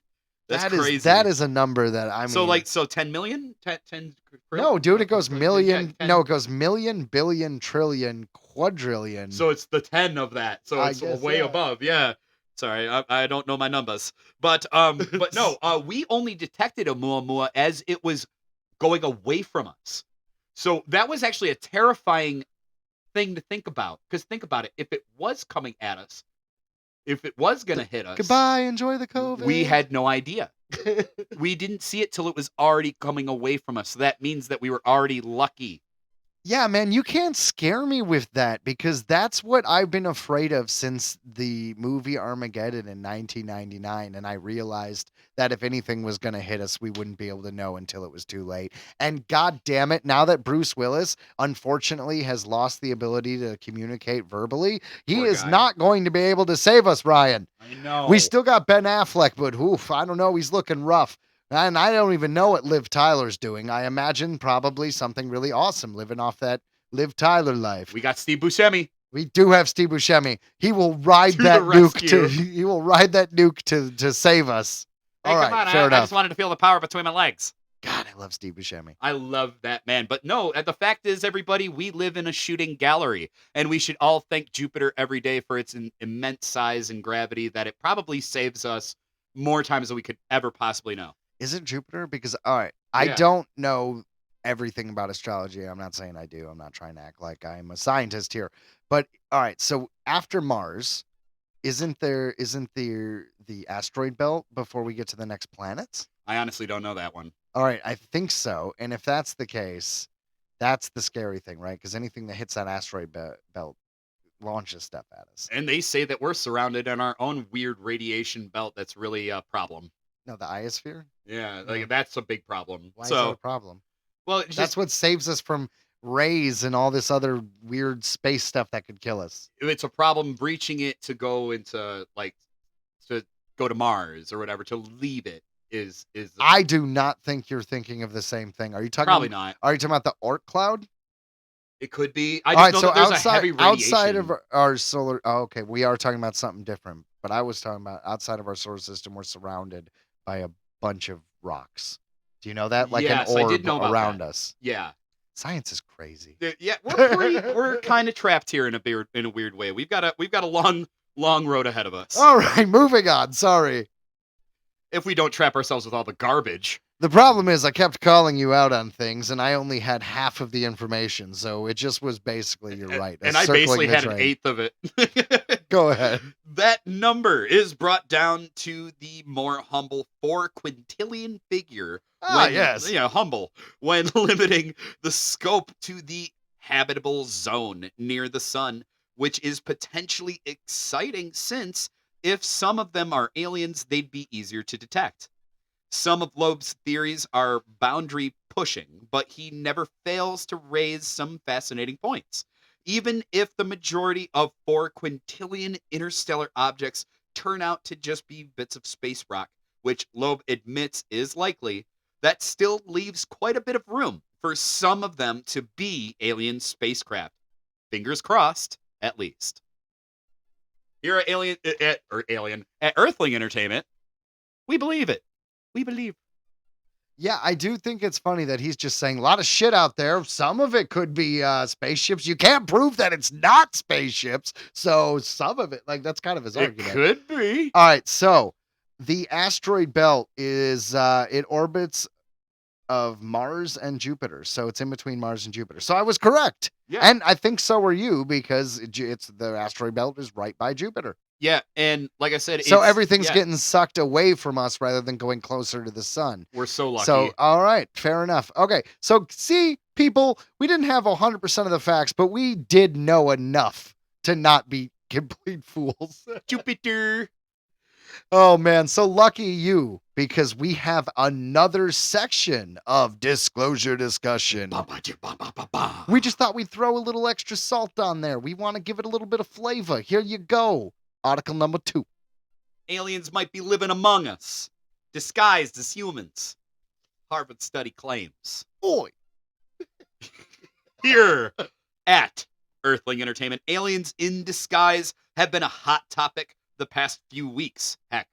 That's That is- crazy. that is a number that I mean. So 10 million? 10 No, dude, it goes million. Yeah, No, it goes million, billion, trillion, quadrillion. So it's the 10 of that. So I it's guess, way yeah. above. Yeah. Sorry, I don't know my numbers. But no, we only detected Oumuamua as it was going away from us. So that was actually a terrifying thing to think about. Because think about it. If it was coming at us, if it was going to hit us, Goodbye, enjoy the COVID. we had no idea. We didn't see it till it was already coming away from us. So that means that we were already lucky. Yeah, man, you can't scare me with that because that's what I've been afraid of since the movie Armageddon in 1999. And I realized that if anything was going to hit us, we wouldn't be able to know until it was too late. And God damn it, now that Bruce Willis, unfortunately, has lost the ability to communicate verbally, he Poor is guy. not going to be able to save us, Ryan. I know. We still got Ben Affleck, but oof, I don't know. He's looking rough. And I don't even know what Liv Tyler's doing. I imagine probably something really awesome living off that Liv Tyler life. We got Steve Buscemi. We do have Steve Buscemi. He will ride To that the nuke rescue. he will ride that nuke to save us. Hey, All come right, on! fair I enough. just wanted to feel the power between my legs. God, I love Steve Buscemi. I love that man. But no, the fact is, everybody, we live in a shooting gallery, and we should all thank Jupiter every day for its immense size and gravity that it probably saves us more times than we could ever possibly know. Is it Jupiter? Because all right, I Yeah. don't know everything about astrology. I'm not saying I do. I'm not trying to act like I'm a scientist here. But all right, so after Mars, isn't there the asteroid belt before we get to the next planets? I honestly don't know that one. All right, I think so. And if that's the case, that's the scary thing, right? Because anything that hits that asteroid belt launches stuff at us. And they say that we're surrounded in our own weird radiation belt that's really a problem. No, the iosphere? Yeah, Yeah. like that's a big problem. Why is that a So, problem? well, it's That's just what saves us from rays and all this other weird space stuff that could kill us. it's a problem breaching it to go into like to go to Mars or whatever, to leave it is I do not think you're thinking of the same thing. Are you talking? probably not. Are you talking about the Oort cloud? It could be. I All just right, know so that there's a heavy radiation. outside of our solar, oh, okay, we are talking about something different. But I was talking about outside of our solar system, we're surrounded by a bunch of rocks. Do you know that? Like Yes, an I orb did know about around that. us. Yeah. Science is crazy. Yeah, we're kind of trapped here in a weird way. We've got a long road ahead of us. All right, moving on. Sorry. If we don't trap ourselves with all the garbage. The problem is I kept calling you out on things, and I only had half of the information, so it just was basically, you're right. And I basically had an eighth of it. Go ahead. That number is brought down to the more humble 4 quintillion figure. Yes. Yeah, humble. When limiting the scope to the habitable zone near the sun, which is potentially exciting since if some of them are aliens, they'd be easier to detect. Some of Loeb's theories are boundary pushing, but he never fails to raise some fascinating points. Even if the majority of 4 quintillion interstellar objects turn out to just be bits of space rock, which Loeb admits is likely, that still leaves quite a bit of room for some of them to be alien spacecraft. Fingers crossed, at least. Here at Earthling Entertainment, we believe it. We believe. Yeah, I do think it's funny that he's just saying a lot of shit out there. Some of it could be spaceships. You can't prove that it's not spaceships. So some of it, like, that's kind of his It argument. could be. All right, so the asteroid belt is it orbits of Mars and Jupiter. So it's in between Mars and Jupiter. So I was correct. Yeah. And I think so were you, because it's the asteroid belt is right by Jupiter. Yeah, and like I said, So it's- everything's yeah, getting sucked away from us rather than going closer to the sun. we're so lucky. So, all right, fair enough. Okay, so see, people, we didn't have 100% of the facts, but we did know enough to not be complete fools. Jupiter. Oh, man, so lucky you, because we have another section of disclosure discussion. We just thought we'd throw a little extra salt on there. We want to give it a little bit of flavor. Here you go. Article number 2. Aliens might be living among us, disguised as humans. Harvard study claims. Boy. Here at Earthling Entertainment, aliens in disguise have been a hot topic the past few weeks. Heck,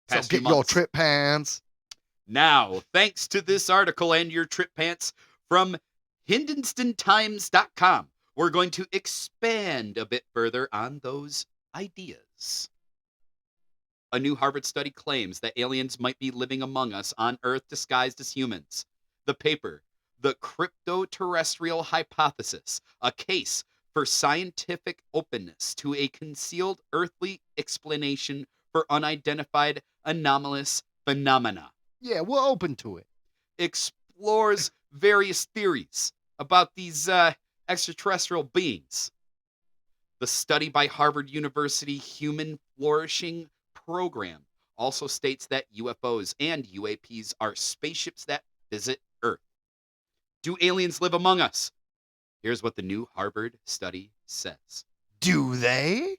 So past few get your months. trip pants. Now, thanks to this article and your trip pants from HindenstonTimes.com, we're going to expand a bit further on those ideas. A new Harvard study claims that aliens might be living among us on Earth disguised as humans. The paper, The Crypto-Terrestrial Hypothesis, a case for scientific openness to a concealed earthly explanation for unidentified anomalous phenomena, Yeah, we're open to it. explores various theories about these extraterrestrial beings. The study by Harvard University Human Flourishing Program also states that UFOs and UAPs are spaceships that visit Earth. Do aliens live among us? Here's what the new Harvard study says. Do they?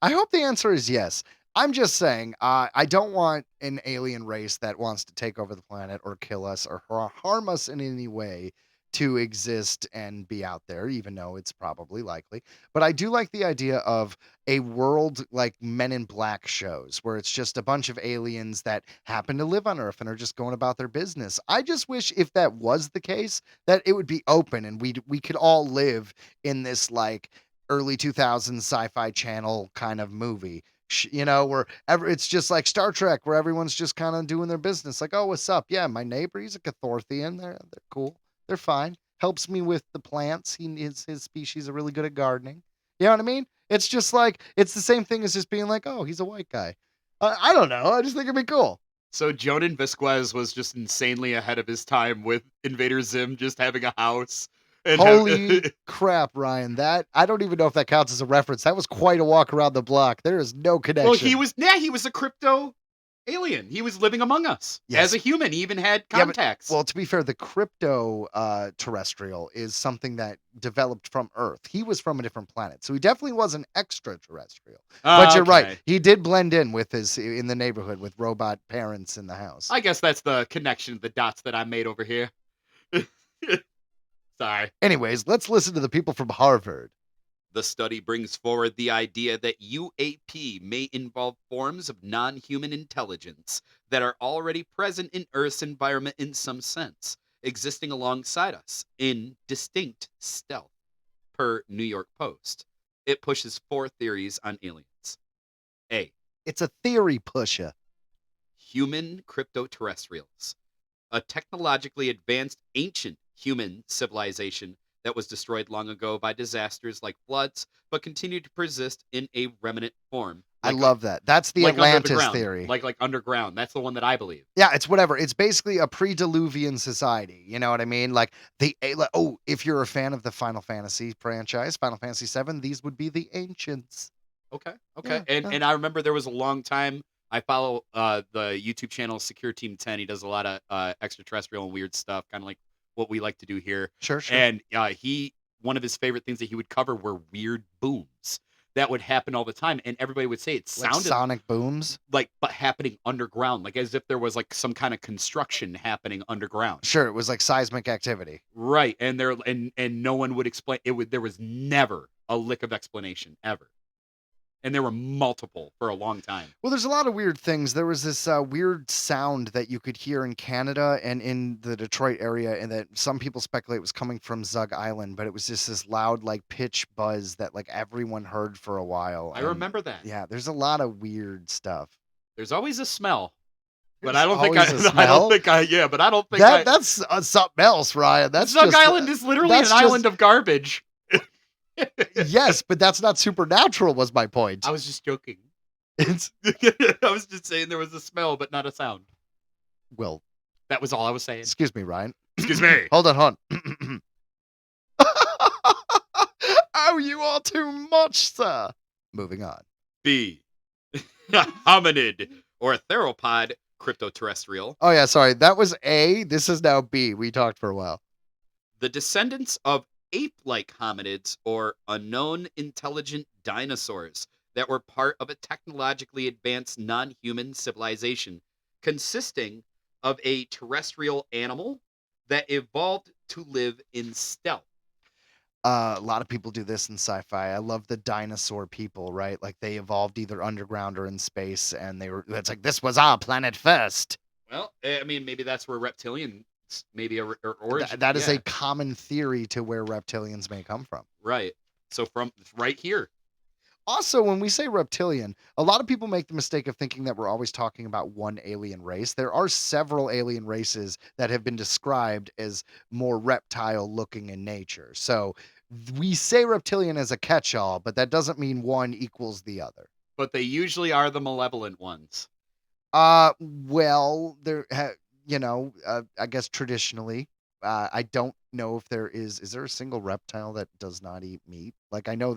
I hope the answer is yes. I'm just saying, I don't want an alien race that wants to take over the planet or kill us or harm us in any way to exist and be out there, even though it's probably likely. But I do like the idea of a world like Men in Black shows, where it's just a bunch of aliens that happen to live on Earth and are just going about their business. I just wish, if that was the case, that it would be open and we could all live in this like early 2000s sci-fi channel kind of movie. Where it's just like Star Trek, where everyone's just kind of doing their business. Like, oh, what's up? Yeah, my neighbor, he's a Cathorthian. They're cool. They're fine. Helps me with the plants. His species are really good at gardening. You know what I mean? It's just like, it's the same thing as just being like, oh, he's a white guy. I don't know. I just think it'd be cool. So Jonan Visquez was just insanely ahead of his time with Invader Zim just having a house. And Holy crap, Ryan. That, I don't even know if that counts as a reference. That was quite a walk around the block. There is no connection. Well, he was a crypto alien. He was living among us as a human. He even had contacts. Well, to be fair, the crypto terrestrial is something that developed from Earth. He was from a different planet, so he definitely was an extraterrestrial. But you're right. He did blend in in the neighborhood with robot parents in the house. I guess that's the connection, the dots that I made over here. Sorry. Anyways, let's listen to the people from Harvard. The study brings forward the idea that UAP may involve forms of non-human intelligence that are already present in Earth's environment in some sense, existing alongside us in distinct stealth, per New York Post. It pushes 4 theories on aliens. A. It's a theory pusher. Human cryptoterrestrials. A technologically advanced ancient human civilization that was destroyed long ago by disasters like floods, but continued to persist in a remnant form. I love that. That's the Atlantis theory. Like underground. That's the one that I believe. Yeah, it's whatever. It's basically a pre-Diluvian society. You know what I mean? Like if you're a fan of the Final Fantasy franchise, Final Fantasy VII, these would be the ancients. Okay. Yeah, and I remember there was a long time. I follow the YouTube channel Secure Team 10. He does a lot of extraterrestrial and weird stuff, kind of like what we like to do here. Sure. And one of his favorite things that he would cover were weird booms that would happen all the time, and everybody would say it sounded like sonic booms, but happening underground, like as if there was like some kind of construction happening underground. Sure, it was like seismic activity, right? And no one would explain it. There was never a lick of explanation ever. And there were multiple for a long time. Well, there's a lot of weird things. There was this weird sound that you could hear in Canada and in the Detroit area, and that some people speculate was coming from Zug Island, but it was just this loud, like, pitch buzz that, like, everyone heard for a while. I remember that. Yeah, there's a lot of weird stuff. There's always a smell. But There's I don't think always a I don't smell? think I yeah, but I don't think That's something else, Ryan. That's Zug just, Island is literally an island of garbage. Yes, but that's not supernatural, was my point. I was just joking. It's I was just saying there was a smell, but not a sound. Well, that was all I was saying. Excuse me, Ryan. Excuse me. Hold on. Oh, you are too much, sir. Moving on. B. Hominid or theropod cryptoterrestrial. Oh, yeah, sorry. That was A. This is now B. We talked for a while. The descendants of ape-like hominids or unknown intelligent dinosaurs that were part of a technologically advanced non-human civilization consisting of a terrestrial animal that evolved to live in stealth. A lot of people do this in sci-fi. I love the dinosaur people, right? Like they evolved either underground or in space, and it's like, this was our planet first. Well, I mean, maybe that's where reptilian maybe origin. That is a common theory to where reptilians may come from. Right. So from right here. Also, when we say reptilian, a lot of people make the mistake of thinking that we're always talking about one alien race. There are several alien races that have been described as more reptile looking in nature. So we say reptilian as a catch-all, but that doesn't mean one equals the other. But they usually are the malevolent ones. Well, I guess traditionally, I don't know if is there a single reptile that does not eat meat? Like I know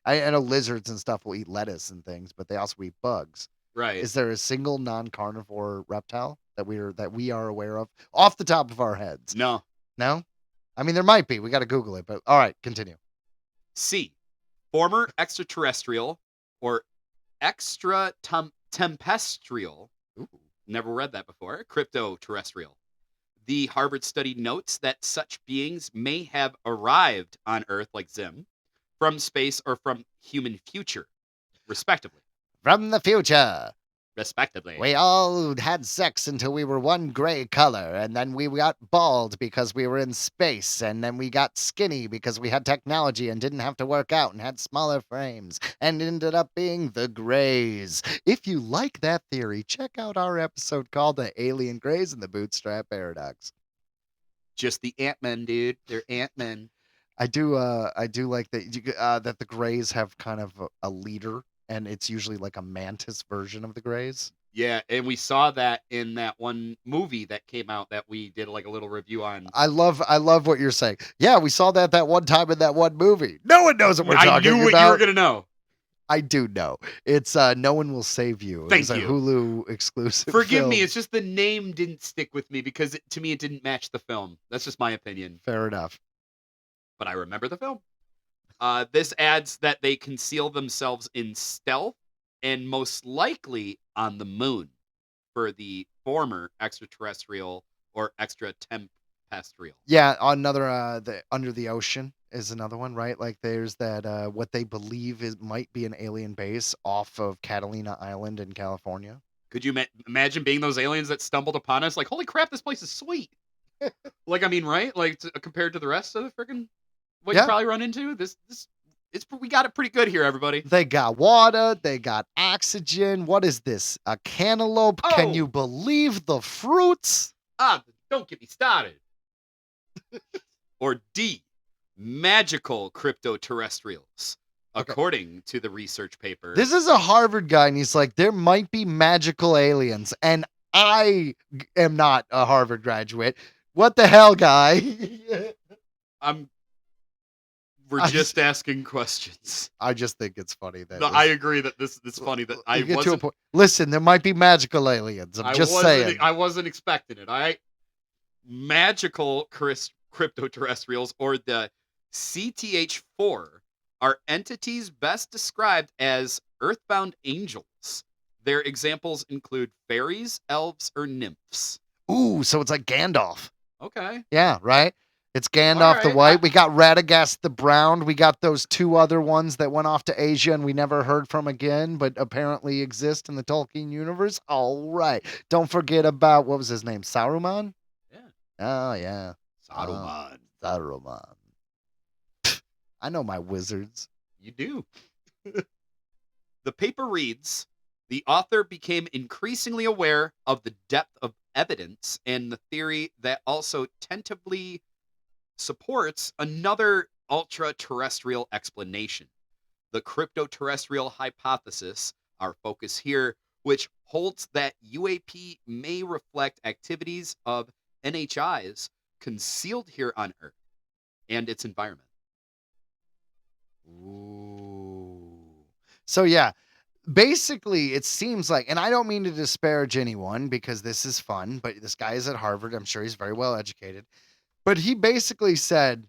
I know lizards and stuff will eat lettuce and things, but they also eat bugs. Right. Is there a single non-carnivore reptile that we are aware of off the top of our heads? No. No? I mean, there might be. We got to Google it, but all right, continue. C. Former extraterrestrial or extratempestrial. Ooh, never read that before. Cryptoterrestrial. The Harvard study notes that such beings may have arrived on Earth, like Zim, from space or from human future, respectively. From the future. Respectively. We all had sex until we were one gray color, and then we got bald because we were in space, and then we got skinny because we had technology and didn't have to work out and had smaller frames, and ended up being the Greys. If you like that theory, check out our episode called The Alien Greys and the Bootstrap Paradox. Just the Ant-Men, dude. They're Ant-Men. I do like that that the Greys have kind of a leader, and it's usually like a mantis version of the Greys. Yeah, and we saw that in that one movie that came out that we did like a little review on. I love what you're saying. Yeah, we saw that one time in that one movie. No one knows what we're talking about. I knew what you were going to know. I do know. It's No One Will Save You. Thank it's a you. Hulu exclusive Forgive film. me, it's just the name didn't stick with me because to me it didn't match the film. That's just my opinion. Fair enough. But I remember the film. This adds that they conceal themselves in stealth and most likely on the moon for the former extraterrestrial or extraterrestrial. Yeah, another the Under the Ocean is another one, right? Like there's that what they believe might be an alien base off of Catalina Island in California. Could you imagine being those aliens that stumbled upon us? Like, holy crap, this place is sweet. Like, I mean, right? Like compared to the rest of the freaking what you probably run into, we got it pretty good here, everybody. They got water, they got oxygen. What is this? A cantaloupe? Oh. Can you believe the fruits? Don't get me started. Or D, magical crypto-terrestrials, according to the research paper. This is a Harvard guy, and he's like, there might be magical aliens, and I am not a Harvard graduate. What the hell, guy? We're just asking questions. I just think it's funny that. No, I agree that this is funny that I get wasn't. to a point. Listen, there might be magical aliens. I'm just saying. I wasn't expecting it. All right, magical crypto-terrestrials, or the CTH4, are entities best described as earthbound angels. Their examples include fairies, elves, or nymphs. Ooh, so it's like Gandalf. Okay. Yeah, right? It's Gandalf the right. White. We got Radagast the Brown. We got those two other ones that went off to Asia and we never heard from again, but apparently exist in the Tolkien universe. All right. Don't forget about, what was his name? Saruman? Yeah. Oh, yeah. Saruman. Saruman. I know my wizards. You do. The paper reads, the author became increasingly aware of the depth of evidence and the theory that also tentatively supports another ultra-terrestrial explanation. The crypto-terrestrial hypothesis, our focus here, which holds that UAP may reflect activities of NHIs concealed here on Earth and its environment. Ooh. So, yeah. Basically, it seems like, and I don't mean to disparage anyone because this is fun, but this guy is at Harvard. I'm sure he's very well educated. But he basically said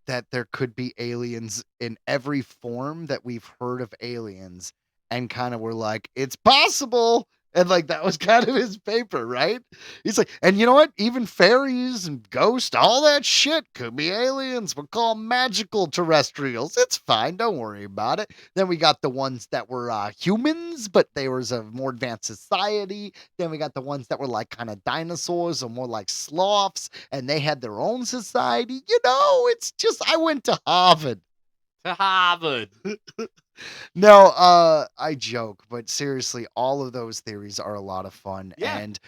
that there could be aliens in every form that we've heard of aliens, and kind of were like, it's possible. And like, that was kind of his paper, right? He's like, and you know what? Even fairies and ghosts, all that shit could be aliens. We'll call them magical terrestrials. It's fine. Don't worry about it. Then we got the ones that were humans, but they was a more advanced society. Then we got the ones that were like kind of dinosaurs or more like sloths, and they had their own society. You know, it's just, I went to Harvard. To Harvard. No, I joke, but seriously, all of those theories are a lot of fun. Yeah. And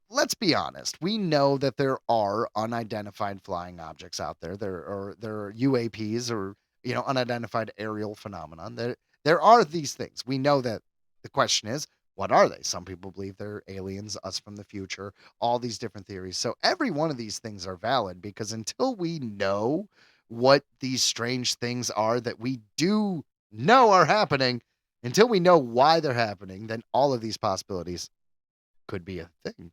let's be honest, we know that there are unidentified flying objects out there. There are UAPs, or, unidentified aerial phenomenon. There are these things. We know that. The question is, what are they? Some people believe they're aliens, us from the future, all these different theories. So every one of these things are valid, because until we know what these strange things are that we do know are happening, until we know why they're happening, then all of these possibilities could be a thing.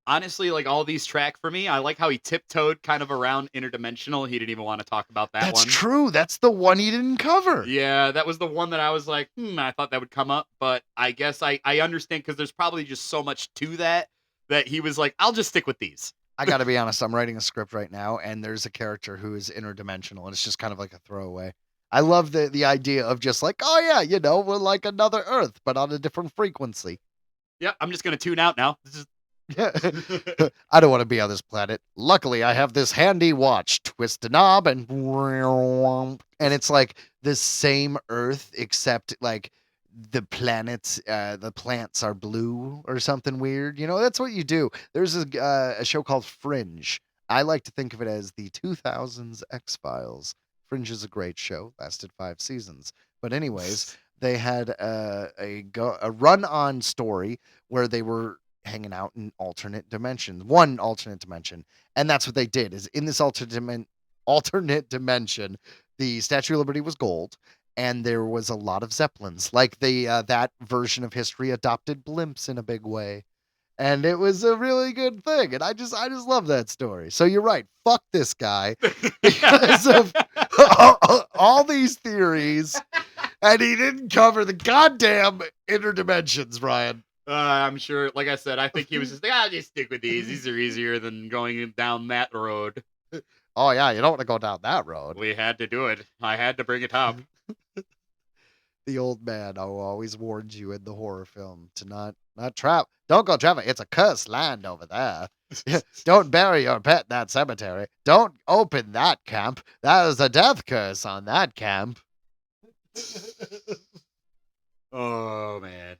Honestly, like, all these track for me. I like how he tiptoed kind of around interdimensional. He didn't even want to talk about that one. That's true. That's the one he didn't cover. Yeah, that was the one that I was like, I thought that would come up, but I guess I understand, because there's probably just so much to that that he was like, I'll just stick with these. I got to be honest. I'm writing a script right now, and there's a character who is interdimensional, and it's just kind of like a throwaway. I love the idea of just like, oh yeah, we're like another Earth, but on a different frequency. Yeah, I'm just gonna tune out now. This is... I don't want to be on this planet. Luckily, I have this handy watch. Twist a knob and it's like the same Earth, except like the planets, the plants are blue or something weird. That's what you do. There's a show called Fringe. I like to think of it as the 2000s X-Files. Fringe is a great show. Lasted 5 seasons. But anyways, they had a run-on story where they were hanging out in alternate dimensions. One alternate dimension. And that's what they did, is in this alternate dimension, the Statue of Liberty was gold, and there was a lot of Zeppelins. Like that version of history adopted blimps in a big way. And it was a really good thing. And I just love that story. So you're right. Fuck this guy because of all these theories. And he didn't cover the goddamn interdimensions, Brian. I'm sure, like I said, I think he was just like, I'll just stick with these. These are easier than going down that road. Oh, yeah. You don't want to go down that road. We had to do it. I had to bring it up. The old man who always warned you in the horror film to not trap. Don't go travel. It's a cursed land over there. Don't bury your pet in that cemetery. Don't open that camp. That is a death curse on that camp. Oh, man.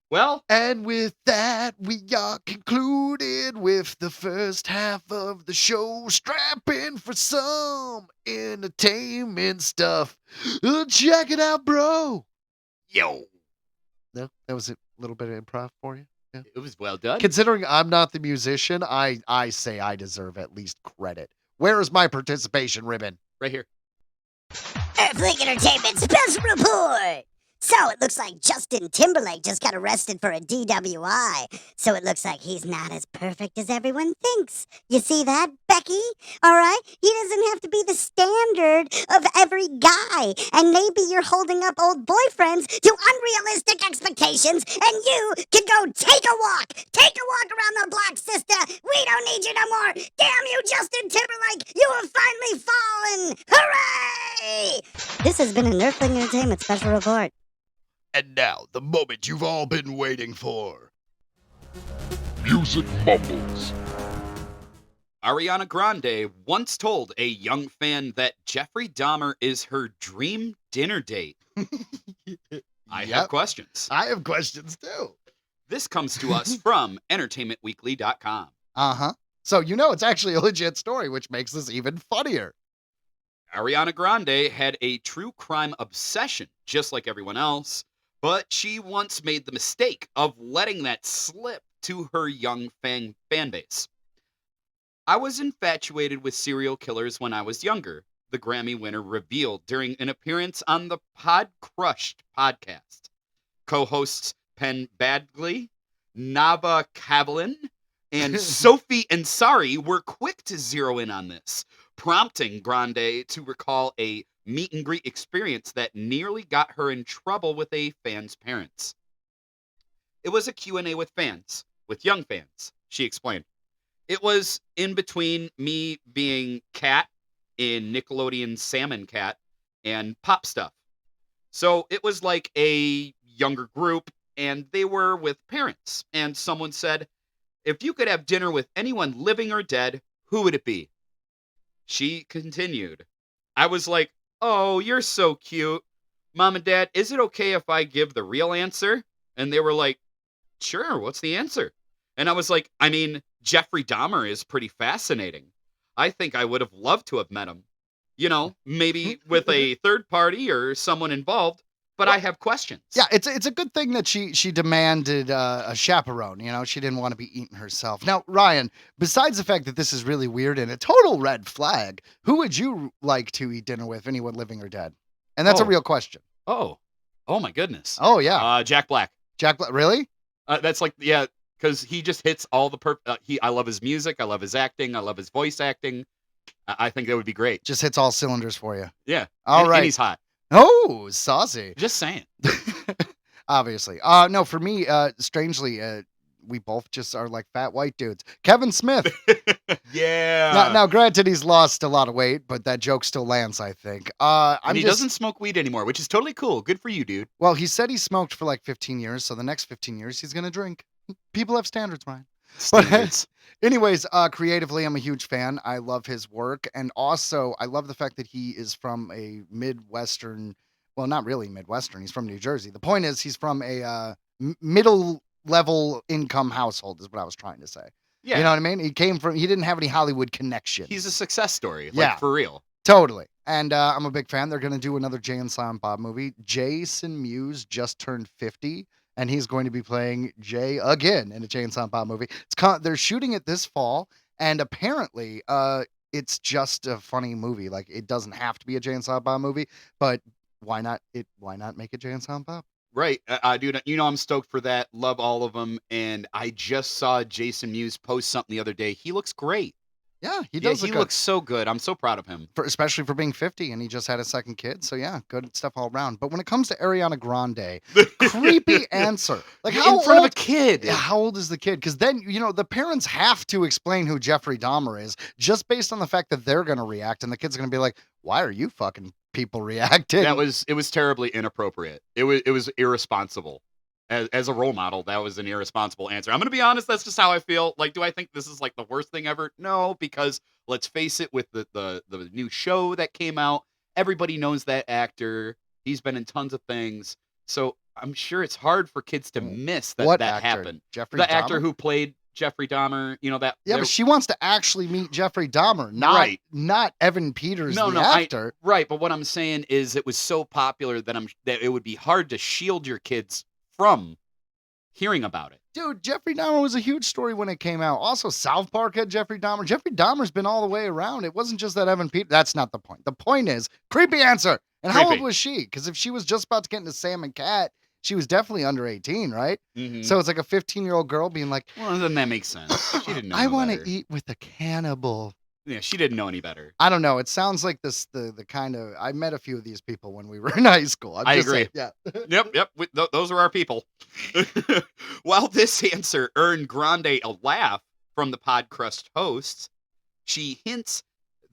Well, and with that, we are concluded with the first half of the show. Strap in for some entertainment stuff. Check it out, bro. Yo. No, that was a little bit of improv for you. Yeah. It was well done. Considering I'm not the musician, I say I deserve at least credit. Where is my participation ribbon? Right here. Earthling Entertainment special report. So it looks like Justin Timberlake just got arrested for a DWI. So it looks like he's not as perfect as everyone thinks. You see that, Becky? All right? He doesn't have to be the standard of every guy. And maybe you're holding up old boyfriends to unrealistic expectations, and you can go take a walk. Take a walk around the block, sister. We don't need you no more. Damn you, Justin Timberlake. You have finally fallen. Hooray! This has been an Earthling Entertainment special report. And now, the moment you've all been waiting for. Music mumbles. Ariana Grande once told a young fan that Jeffrey Dahmer is her dream dinner date. I have questions. I have questions, too. This comes to us from entertainmentweekly.com. Uh-huh. So it's actually a legit story, which makes this even funnier. Ariana Grande had a true crime obsession, just like everyone else, but she once made the mistake of letting that slip to her young fan base. I was infatuated with serial killers when I was younger, the Grammy winner revealed during an appearance on the Pod Crushed podcast. Co-hosts Penn Badgley, Nava Kavalin, and Sophie Ansari were quick to zero in on this, prompting Grande to recall a meet and greet experience that nearly got her in trouble with a fan's parents. It was a Q&A with fans, with young fans, she explained. It was in between me being Cat in Nickelodeon's Salmon Cat and Pop Stuff. So it was like a younger group, and they were with parents. And someone said, if you could have dinner with anyone living or dead, who would it be? She continued. I was like, oh, you're so cute. Mom and Dad, is it okay if I give the real answer? And they were like, sure, what's the answer? And I was like, I mean, Jeffrey Dahmer is pretty fascinating. I think I would have loved to have met him. Maybe with a third party or someone involved, but I have questions. Yeah, it's a good thing that she demanded a chaperone. She didn't want to be eaten herself. Now, Ryan, besides the fact that this is really weird and a total red flag, who would you like to eat dinner with, anyone living or dead? And that's a real question. Oh my goodness. Oh, yeah. Jack Black. Jack Black, really? That's like, yeah, because he just hits all the I love his music. I love his acting. I love his voice acting. I think that would be great. Just hits all cylinders for you. Yeah. All right. And he's hot. Oh, saucy. Just saying. Obviously. No, for me, strangely, we both just are like fat white dudes. Kevin Smith. Yeah. Now, granted, he's lost a lot of weight, but that joke still lands, I think. And he doesn't smoke weed anymore, which is totally cool. Good for you, dude. Well, he said he smoked for like 15 years, so the next 15 years he's gonna drink. People have standards, Ryan. Standards. Anyways, creatively, I'm a huge fan. I love his work, and also I love the fact that he is from a Midwestern. Well, not really Midwestern. He's from New Jersey. The point is, he's from a middle level income household. Is what I was trying to say. Yeah. You know what I mean? He didn't have any Hollywood connections. He's a success story. Like, Yeah. for real. Totally. And I'm a big fan. They're going to do another Jay and Silent Bob movie. Jason Mewes just turned 50, and he's going to be playing Jay again in a Jay and Silent Bob movie. They're shooting it this fall, and apparently it's just a funny movie. Like, it doesn't have to be a Jay and Silent Bob movie, but why not make it Jay and Silent Bob? Right. Dude, I'm stoked for that. Love all of them. And I just saw Jason Mewes post something the other day. He looks great. Yeah, he does. He looks so good. I'm so proud of him. Especially for being 50, and he just had a second kid. So yeah, good stuff all around. But when it comes to Ariana Grande, creepy answer. Like, how in front old, of a kid. Yeah, how old is the kid? Because then, the parents have to explain who Jeffrey Dahmer is just based on the fact that they're going to react, and the kid's going to be like, why are you fucking people reacting? It was terribly inappropriate. It was irresponsible. As a role model, that was an irresponsible answer. I'm going to be honest, that's just how I feel. Like, do I think this is like the worst thing ever? No, because let's face it, with the new show that came out, everybody knows that actor. He's been in tons of things. So I'm sure it's hard for kids to miss that actor? happened. Jeffrey the Dahmer? actor who played Jeffrey Dahmer, that. Yeah, but she wants to actually meet Jeffrey Dahmer, not Evan Peters, the actor. Right, but what I'm saying is it was so popular that it would be hard to shield your kids from hearing about it. Dude, Jeffrey Dahmer was a huge story when it came out. Also, South Park had Jeffrey Dahmer. Jeffrey Dahmer's been all the way around. It wasn't just that Evan Peters. That's not the point. The point is, creepy answer. And how old was she? Because if she was just about to get into Sam and Cat, she was definitely under 18, right? Mm-hmm. So it's like a 15-year-old girl being like, well, then that makes sense. She didn't know. I want to eat with a cannibal. Yeah, she didn't know any better. I don't know. It sounds like the kind of. I met a few of these people when we were in high school. I agree. Saying, yeah. Yep. Those are our people. While this answer earned Grande a laugh from the Podcrust hosts, she hints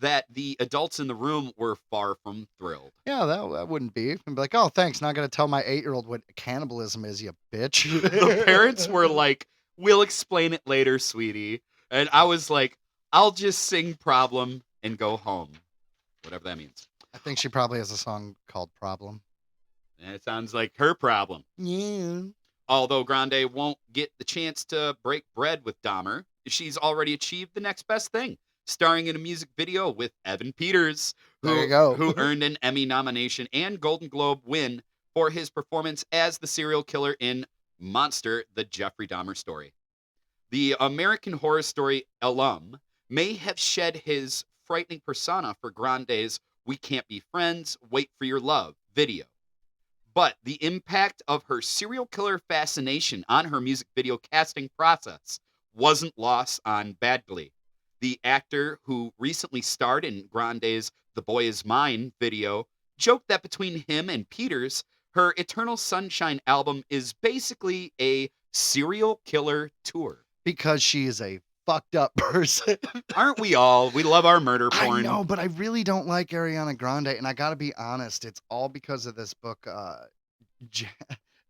that the adults in the room were far from thrilled. Yeah, that wouldn't be. I'd be like, oh, thanks. Now I got to tell my 8-year-old what cannibalism is, you bitch. The parents were like, we'll explain it later, sweetie. And I was like, I'll just sing Problem and go home. Whatever that means. I think she probably has a song called Problem. And it sounds like her problem. Yeah. Although Grande won't get the chance to break bread with Dahmer, she's already achieved the next best thing, starring in a music video with Evan Peters, who earned an Emmy nomination and Golden Globe win for his performance as the serial killer in Monster, the Jeffrey Dahmer story. The American Horror Story alum may have shed his frightening persona for Grande's We Can't Be Friends, Wait for Your Love video. But the impact of her serial killer fascination on her music video casting process wasn't lost on Badgley. The actor who recently starred in Grande's The Boy Is Mine video joked that between him and Peters, her Eternal Sunshine album is basically a serial killer tour. Because she is a fucked up person. Aren't we all? We love our murder porn. I know, but I really don't like Ariana Grande, and I gotta be honest, it's all because of this book,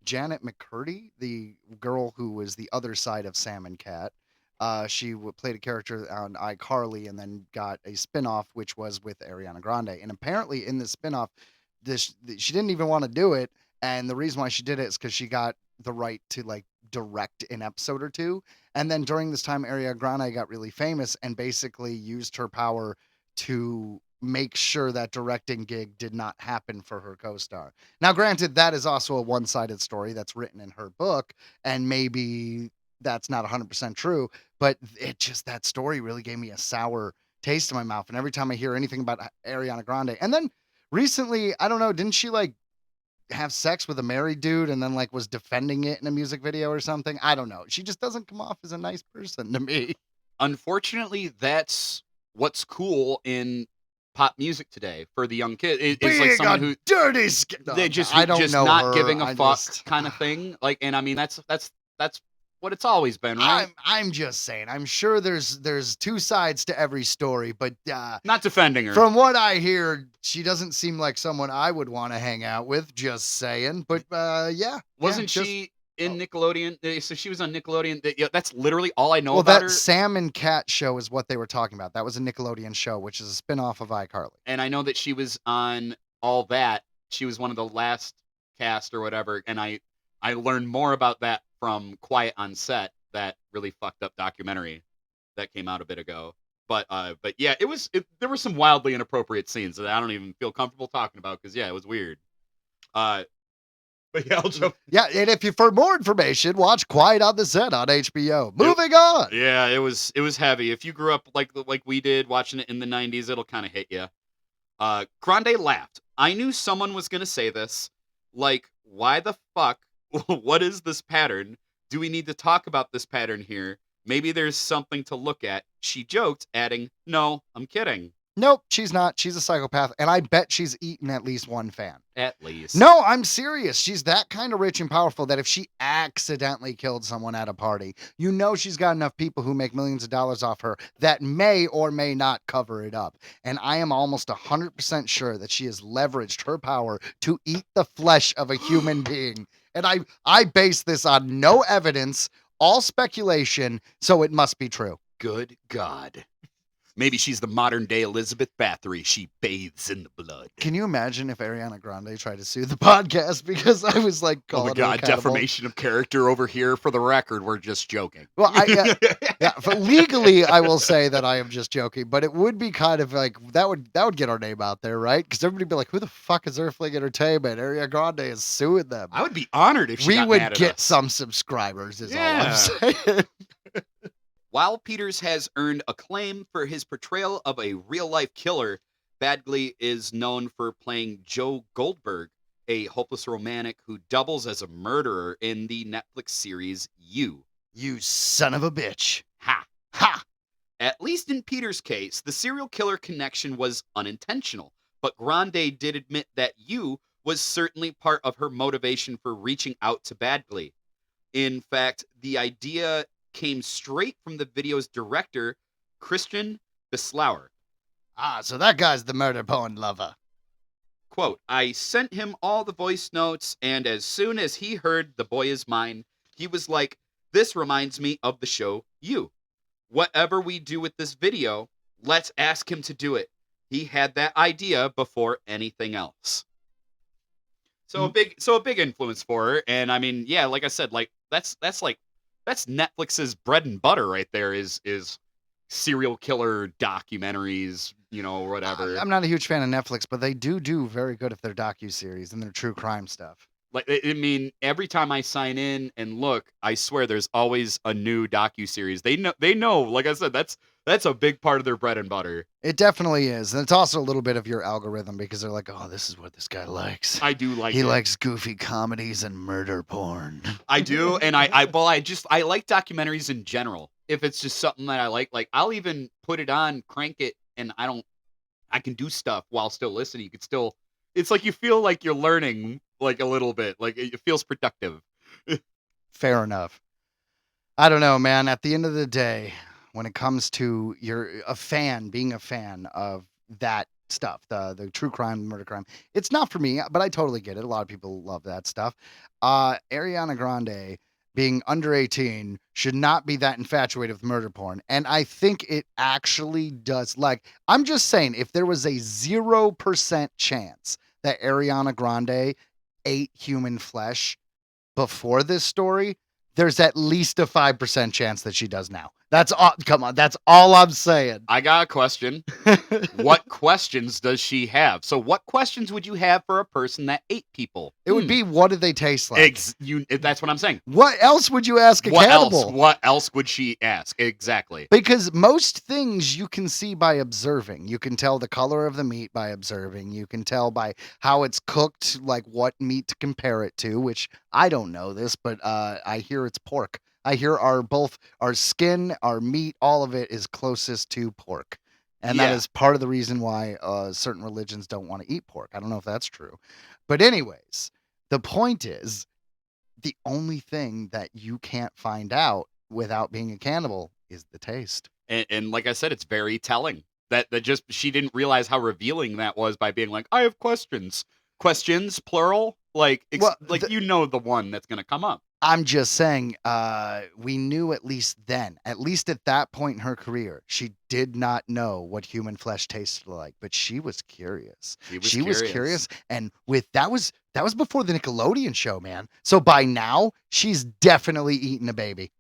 Janet McCurdy, the girl who was the other side of Sam and Cat. She played a character on iCarly and then got a spinoff, which was with Ariana Grande. And apparently in this spinoff, she didn't even want to do it. And the reason why she did it is because she got the right to like direct an episode or two. And then during this time, Ariana Grande got really famous and basically used her power to make sure that directing gig did not happen for her co-star. Now, granted, that is also a one-sided story that's written in her book, and maybe that's not 100% true, but that story really gave me a sour taste in my mouth. And every time I hear anything about Ariana Grande, and then recently, I don't know, didn't she like have sex with a married dude and then like was defending it in a music video or something? I don't know. She just doesn't come off as a nice person to me. Unfortunately, that's what's cool in pop music today for the young kid. It's like someone who dirty they just not giving a fuck kind of thing. Like, and I mean that's what it's always been, right? I'm just saying. I'm sure there's two sides to every story, but Not defending her. from what I hear, she doesn't seem like someone I would want to hang out with. Just saying. But yeah. Wasn't yeah, she in Nickelodeon? So she was on Nickelodeon. Yeah, that's literally all I know Well, about that her. Sam and Cat show is what they were talking about. That was a Nickelodeon show, which is a spin-off of iCarly. And I know that she was on All That. She was one of the last cast or whatever. And I learned more about that from Quiet on Set, that really fucked up documentary that came out a bit ago. But yeah, there were some wildly inappropriate scenes that I don't even feel comfortable talking about because, yeah, it was weird. But yeah, I'll jump. Yeah, and if you for more information, watch Quiet on the Set on HBO. Moving on. Yeah, it was heavy. If you grew up like we did, watching it in the 90s, it'll kind of hit you. Grande laughed. I knew someone was going to say this. Like, why the fuck? What is this pattern? Do we need to talk about this pattern here? Maybe there's something to look at. She joked, adding, no, I'm kidding. Nope, she's not. She's a psychopath, and I bet she's eaten at least one fan. At least. No, I'm serious. She's that kind of rich and powerful that if she accidentally killed someone at a party, you know she's got enough people who make millions of dollars off her that may or may not cover it up. And I am almost 100% sure that she has leveraged her power to eat the flesh of a human being. And I base this on no evidence, all speculation, so it must be true. Good God. Maybe she's the modern day Elizabeth Bathory. She bathes in the blood. Can you imagine if Ariana Grande tried to sue the podcast because I was like, oh my God, defamation of character over here. For the record, we're just joking. Well, yeah, but legally, I will say that I am just joking, but it would be kind of like that would get our name out there, right? Because everybody would be like, who the fuck is Earthling Entertainment? Ariana Grande is suing them. I would be honored if she we got would mad at get us. some subscribers, is all I'm saying. While Peters has earned acclaim for his portrayal of a real-life killer, Badgley is known for playing Joe Goldberg, a hopeless romantic who doubles as a murderer in the Netflix series You. You son of a bitch. Ha! Ha! At least in Peters' case, the serial killer connection was unintentional, but Grande did admit that You was certainly part of her motivation for reaching out to Badgley. In fact, the idea came straight from the video's director, Christian Bislauer. Ah, so that guy's the murder porn lover. Quote, I sent him all the voice notes, and as soon as he heard The Boy Is Mine, he was like, this reminds me of the show You. Whatever we do with this video, let's ask him to do it. He had that idea before anything else. So a big influence for her. And I mean, yeah, like I said, like that's Netflix's bread and butter right there is serial killer documentaries, you know, whatever. I'm not a huge fan of Netflix, but they do very good if they're docuseries and their true crime stuff. Like, I mean, every time I sign in and look, I swear there's always a new docuseries. They know, like I said, that's a big part of their bread and butter. It definitely is. And it's also a little bit of your algorithm because they're like, oh, this is what this guy likes. I do like He it. likes goofy comedies and murder porn. I do, and I like documentaries in general. If it's just something that I like I'll even put it on, crank it, and I can do stuff while still listening. You could still, it's like you feel like you're learning like a little bit, like it feels productive. Fair enough. I don't know, man. At the end of the day, when it comes to being a fan of that stuff, the true crime, murder crime, it's not for me, but I totally get it. A lot of people love that stuff. Ariana Grande being under 18 should not be that infatuated with murder porn. And I think it actually does. Like, I'm just saying, if there was a 0% chance that Ariana Grande ate human flesh before this story, there's at least a 5% chance that she does now. That's all. Come on. That's all I'm saying. I got a question. What questions does she have? So what questions would you have for a person that ate people? It would be, what did they taste like? That's what I'm saying. What else would you ask a cannibal? What else would she ask? Exactly. Because most things you can see by observing. You can tell the color of the meat by observing. You can tell by how it's cooked, like what meat to compare it to, which I don't know this, but I hear it's pork. I hear our skin, our meat, all of it is closest to pork. And that is part of the reason why certain religions don't want to eat pork. I don't know if that's true. But anyways, the point is, the only thing that you can't find out without being a cannibal is the taste. And like I said, it's very telling that just she didn't realize how revealing that was by being like, I have questions. Questions, plural. Like, Well, you know the one that's gonna come up. I'm just saying, we knew at least then, at least at that point in her career, she did not know what human flesh tasted like, but she was curious. She was curious, and that was before the Nickelodeon show, man. So by now, she's definitely eaten a baby.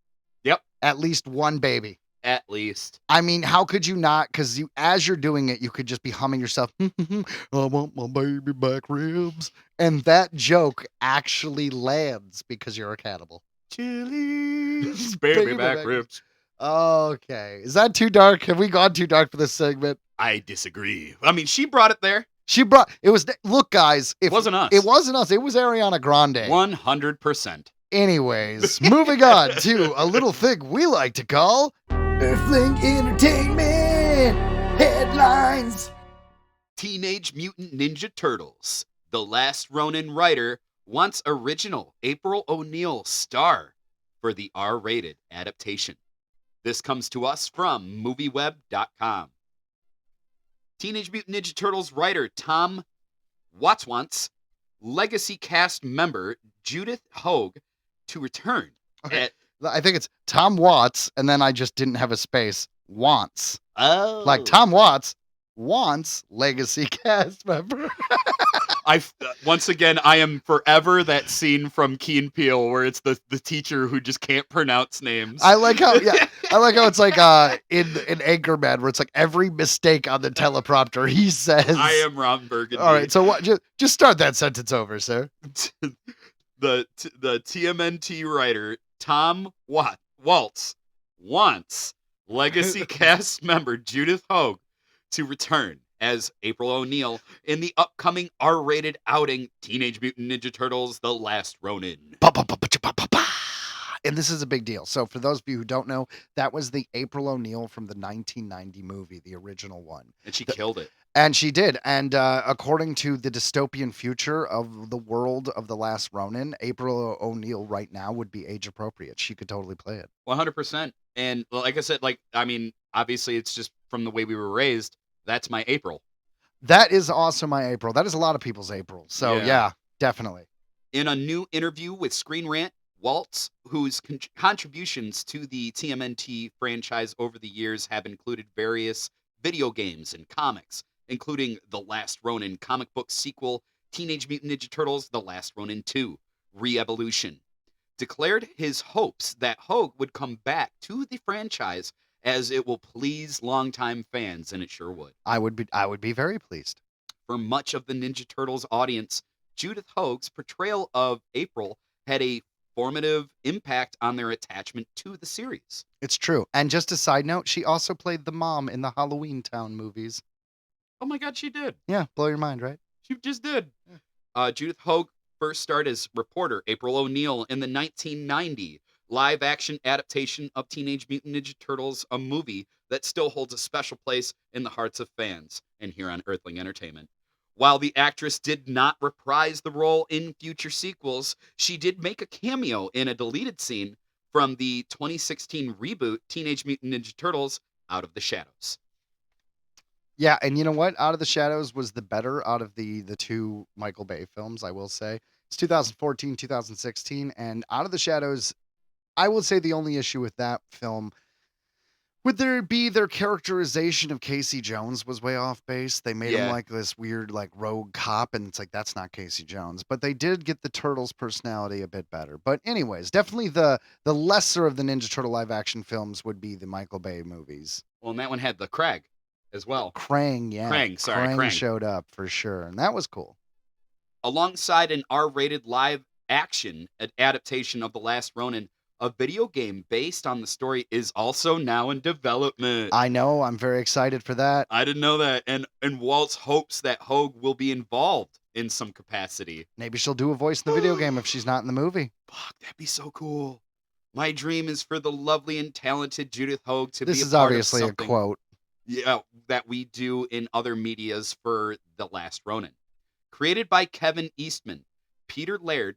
Yep. At least one baby. At least. I mean, how could you not? Because as you're doing it, you could just be humming yourself, I want my baby back ribs. And that joke actually lands because you're a cannibal. Chili's baby back ribs. Okay. Is that too dark? Have we gone too dark for this segment? I disagree. I mean, she brought it there. Look, guys. It wasn't us. It wasn't us. It was Ariana Grande. 100%. Anyways, moving on to a little thing we like to call Earthling Entertainment headlines. Teenage Mutant Ninja Turtles. The Last Ronin writer wants original April O'Neil star for the R-rated adaptation. This comes to us from MovieWeb.com. Teenage Mutant Ninja Turtles writer Tom Watts wants legacy cast member Judith Hoag to return. Okay. I think it's Tom Watts, and then I just didn't have a space. Wants. Oh. Like Tom Watts wants legacy cast member. Once again, I am forever that scene from Key and Peele where it's the teacher who just can't pronounce names. I like how it's like in Anchorman where it's like every mistake on the teleprompter he says. I am Ron Burgundy. All right, so what? Just start that sentence over, sir. The TMNT writer Tom Waltz wants legacy cast member Judith Hoag to return as April O'Neil in the upcoming R-rated outing Teenage Mutant Ninja Turtles: The Last Ronin. And this is a big deal. So for those of you who don't know, that was the April O'Neil from the 1990 movie, the original one. And she killed it. And she did. And according to the dystopian future of the world of The Last Ronin, April O'Neil right now would be age appropriate. She could totally play it. 100%. And like I said, obviously it's just from the way we were raised. That's my April. That is also my April. That is a lot of people's April. So yeah definitely. In a new interview with Screen Rant, Waltz, whose contributions to the TMNT franchise over the years have included various video games and comics, including The Last Ronin comic book sequel, Teenage Mutant Ninja Turtles: The Last Ronin 2, Re-Evolution, declared his hopes that Hoag would come back to the franchise as it will please longtime fans, and it sure would. I would be very pleased. For much of the Ninja Turtles audience, Judith Hoag's portrayal of April had a formative impact on their attachment to the series. It's true. And just a side note, she also played the mom in the Halloween Town movies. Oh my God, she did. Yeah, blow your mind, right? She just did. Yeah. Judith Hoag first starred as reporter April O'Neil in the 1990 live-action adaptation of Teenage Mutant Ninja Turtles, a movie that still holds a special place in the hearts of fans and here on Earthling Entertainment. While the actress did not reprise the role in future sequels, she did make a cameo in a deleted scene from the 2016 reboot Teenage Mutant Ninja Turtles: Out of the Shadows. Yeah, and you know what? Out of the Shadows was the better out of the two Michael Bay films, I will say. It's 2014, 2016, and Out of the Shadows, I will say the only issue with that film would there be their characterization of Casey Jones was way off base. They made him like this weird, like rogue cop, and it's like that's not Casey Jones. But they did get the Turtles' personality a bit better. But anyways, definitely the lesser of the Ninja Turtle live action films would be the Michael Bay movies. Well, and that one had the Krang as well. Krang, yeah. Krang showed up for sure, and that was cool. Alongside an R-rated live action adaptation of The Last Ronin, a video game based on the story is also now in development. I know. I'm very excited for that. I didn't know that. And Waltz hopes that Hoag will be involved in some capacity. Maybe she'll do a voice in the video game if she's not in the movie. Fuck, that'd be so cool. My dream is for the lovely and talented Judith Hoag to be a part of something. This is obviously a quote. Yeah, that we do in other medias for The Last Ronin. Created by Kevin Eastman, Peter Laird,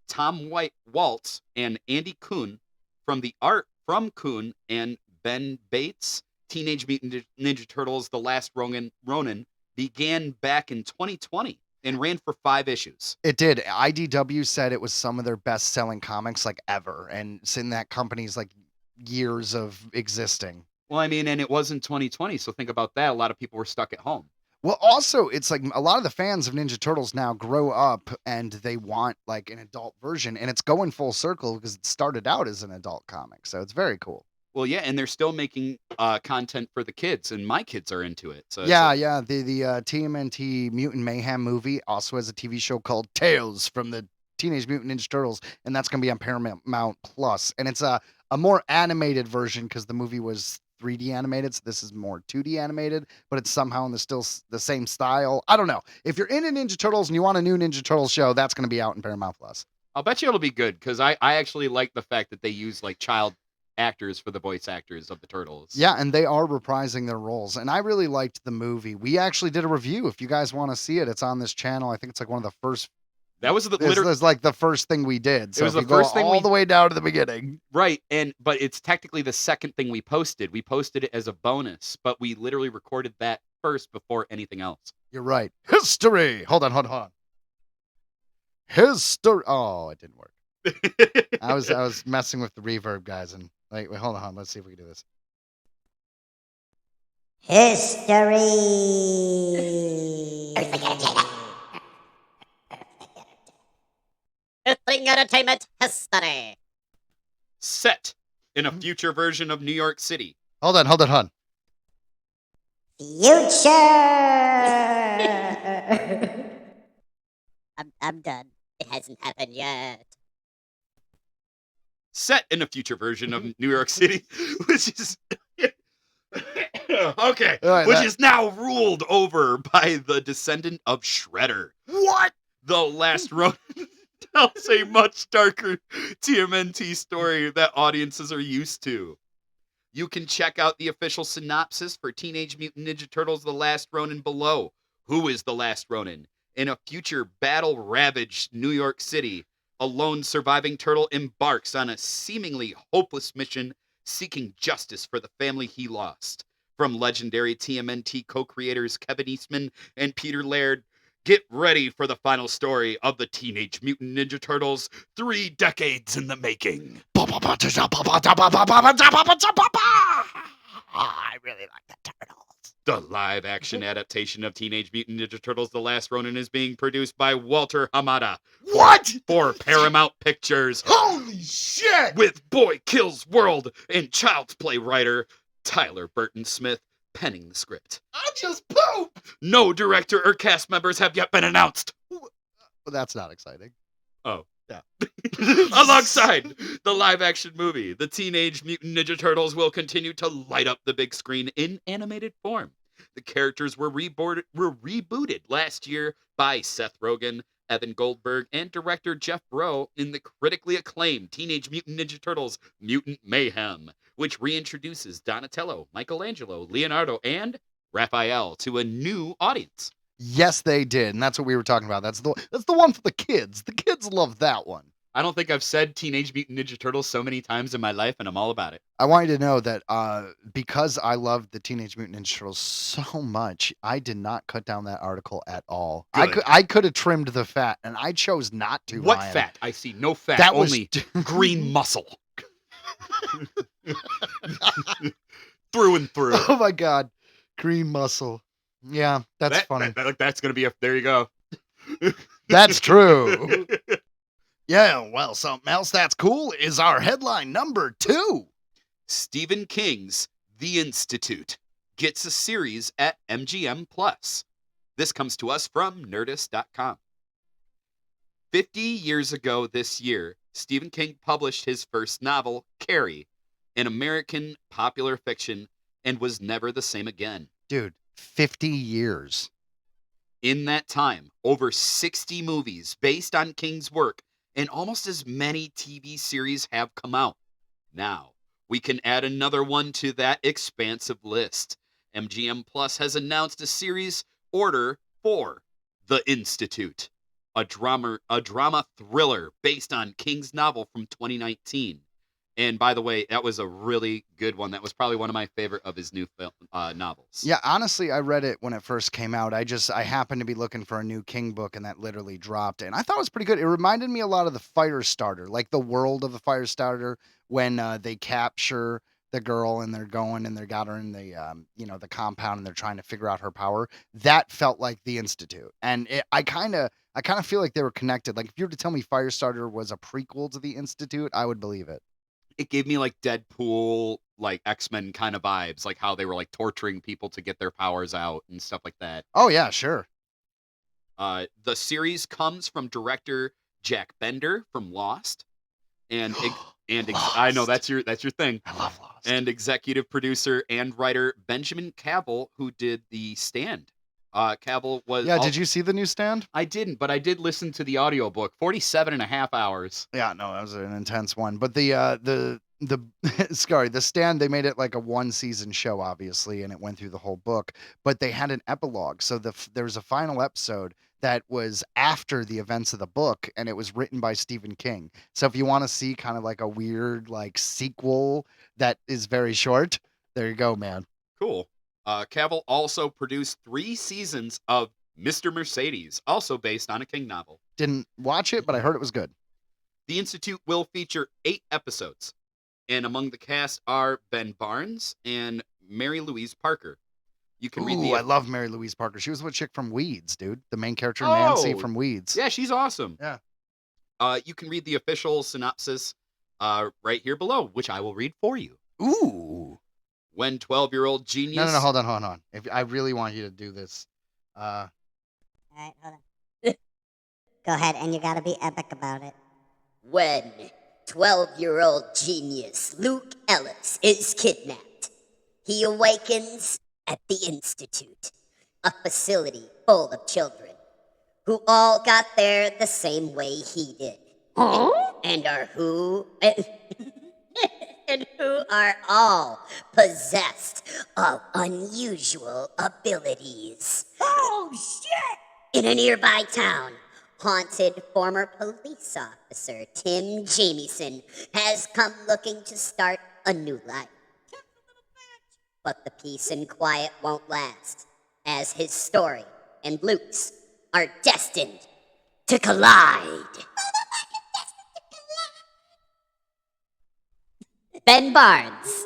Tom Waltz and Andy Kuhn from the art from Kuhn and Ben Bates. Teenage Mutant Ninja Turtles: The Last Ronin began back in 2020 and ran for 5 issues. It did. IDW said it was some of their best-selling comics like ever, and it's in that company's like years of existing. Well, I mean, and it was in 2020, so think about that. A lot of people were stuck at home. Well, also, it's like a lot of the fans of Ninja Turtles now grow up and they want like an adult version, and it's going full circle because it started out as an adult comic, so it's very cool. Well, yeah, and they're still making content for the kids, and my kids are into it. So Yeah. The TMNT Mutant Mayhem movie also has a TV show called Tales from the Teenage Mutant Ninja Turtles, and that's going to be on Paramount Plus. And it's a more animated version because the movie was 3D animated, so this is more 2D animated, but it's somehow in the same style. I don't know. If you're into Ninja Turtles and you want a new Ninja Turtles show, that's going to be out in Paramount Plus. I'll bet you it'll be good because I actually like the fact that they use like child actors for the voice actors of the Turtles. Yeah, and they are reprising their roles, and I really liked the movie. We actually did a review. If you guys want to see it, it's on this channel. I think it's like one of the first. That was It's like the first thing we did. So was if the you go first thing all the way down to the beginning. Right, but it's technically the second thing we posted. We posted it as a bonus, but we literally recorded that first before anything else. You're right. History. Hold on. History. Oh, it didn't work. I was messing with the reverb, guys, and wait, hold on. Let's see if we can do this. History. Earthling Entertainment history. Set in a future version of New York City. Hold on. Future. I'm done. It hasn't happened yet. Set in a future version of New York City, which is okay, Right, which is now ruled over by the descendant of Shredder. What? The Last Ronin tells a much darker TMNT story that audiences are used to. You can check out the official synopsis for Teenage Mutant Ninja Turtles: The Last Ronin below. Who is the Last Ronin? In a future battle-ravaged New York City, a lone surviving turtle embarks on a seemingly hopeless mission seeking justice for the family he lost. From legendary TMNT co-creators Kevin Eastman and Peter Laird, get ready for the final story of the Teenage Mutant Ninja Turtles, 3 decades in the making. I really like the Turtles. The live-action adaptation of Teenage Mutant Ninja Turtles: The Last Ronin is being produced by Walter Hamada. What? For Paramount Pictures. Holy shit! With Boy Kills World and Child's Play writer Tyler Burton Smith penning the script. I just pooped! No director or cast members have yet been announced. Well, that's not exciting. Oh. Yeah. Alongside the live-action movie, the Teenage Mutant Ninja Turtles will continue to light up the big screen in animated form. The characters were rebooted last year by Seth Rogen, Evan Goldberg, and director Jeff Bro in the critically acclaimed Teenage Mutant Ninja Turtles: Mutant Mayhem, which reintroduces Donatello, Michelangelo, Leonardo, and Raphael to a new audience. Yes, they did, and that's what we were talking about. That's the one for the kids. The kids love that one. I don't think I've said Teenage Mutant Ninja Turtles so many times in my life, and I'm all about it. I want you to know that because I loved the Teenage Mutant Ninja Turtles so much, I did not cut down that article at all. Good. I could have trimmed the fat, and I chose not to. What Ryan. fat? I see no fat, That was only green muscle. Through and through. Oh my God, green muscle. Yeah, that's funny. That's going to be there you go. That's true. Yeah, well, something else that's cool is our headline number 2. Stephen King's The Institute gets a series at MGM Plus. This comes to us from Nerdist.com. 50 years ago this year, Stephen King published his first novel, Carrie, an American popular fiction, and was never the same again. Dude, 50 years. In that time, over 60 movies based on King's work and almost as many TV series have come out. Now, we can add another one to that expansive list. MGM Plus has announced a series order for The Institute. a drama thriller based on King's novel from 2019. And by the way, that was a really good one. That was probably one of my favorite of his new novels. Yeah, honestly, I read it when it first came out. I happened to be looking for a new King book, and that literally dropped. And I thought it was pretty good. It reminded me a lot of the Firestarter, like the world of the Firestarter when they capture the girl and they're going and they got her in the the compound and they're trying to figure out her power. That felt like the Institute, and I kind of feel like they were connected. Like if you were to tell me Firestarter was a prequel to the Institute, I would believe it. It gave me like Deadpool, like X-Men kind of vibes, like how they were like torturing people to get their powers out and stuff like that. Oh yeah, sure. The series comes from director Jack Bender from Lost, and I know that's your thing. I love Lost. And executive producer and writer Benjamin Cavill, who did The Stand. Cavill was... Yeah, did you see the new Stand? I didn't, but I did listen to the audiobook. 47 and a half hours. Yeah, no, that was an intense one. But the sorry, the Stand, they made it like a one-season show, obviously, and it went through the whole book. But they had an epilogue, so there was a final episode that was after the events of the book, and it was written by Stephen King. So if you want to see kind of like a weird like sequel that is very short, there you go, man. Cool. Cavill also produced 3 seasons of Mr. Mercedes, also based on a King novel. Didn't watch it, but I heard it was good. The Institute will feature 8 episodes, and among the cast are Ben Barnes and Mary Louise Parker. You can read I love Mary Louise Parker. She was the chick from Weeds, dude. The main character, Nancy from Weeds. Yeah, she's awesome. Yeah. You can read the official synopsis right here below, which I will read for you. Ooh. When 12-year-old genius... No, hold on. If I really want you to do this. All right, hold on. Go ahead, and you gotta be epic about it. When 12-year-old genius Luke Ellis is kidnapped, he awakens at the Institute, a facility full of children who all got there the same way he did. And who are all possessed of unusual abilities. Oh, shit! In a nearby town, haunted former police officer Tim Jamieson has come looking to start a new life. But the peace and quiet won't last, as his story and Luke's are destined to collide. Ben Barnes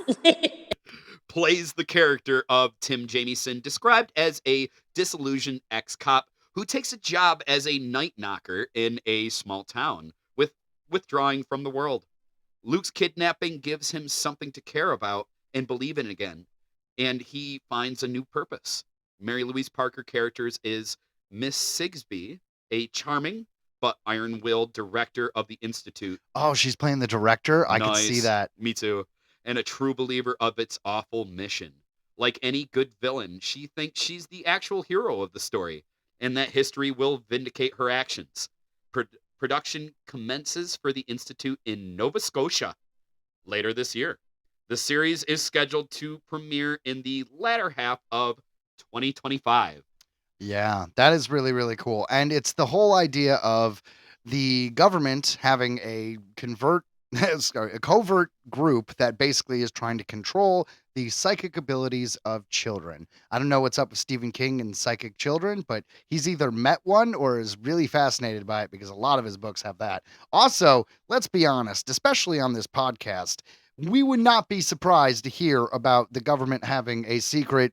plays the character of Tim Jamieson, described as a disillusioned ex-cop who takes a job as a night knocker in a small town, withdrawing from the world. Luke's kidnapping gives him something to care about and believe in again, and he finds a new purpose. Mary Louise Parker characters is Miss Sigsbee, a charming but iron-willed director of the Institute. Oh, she's playing the director? I can see that. Me too. And a true believer of its awful mission. Like any good villain, she thinks she's the actual hero of the story, and that history will vindicate her actions. Production commences for the Institute in Nova Scotia later this year. The series is scheduled to premiere in the latter half of 2025. Yeah, that is really, really cool. And it's the whole idea of the government having a covert group that basically is trying to control the psychic abilities of children. I don't know what's up with Stephen King and psychic children, but he's either met one or is really fascinated by it because a lot of his books have that. Also, let's be honest, especially on this podcast, we would not be surprised to hear about the government having a secret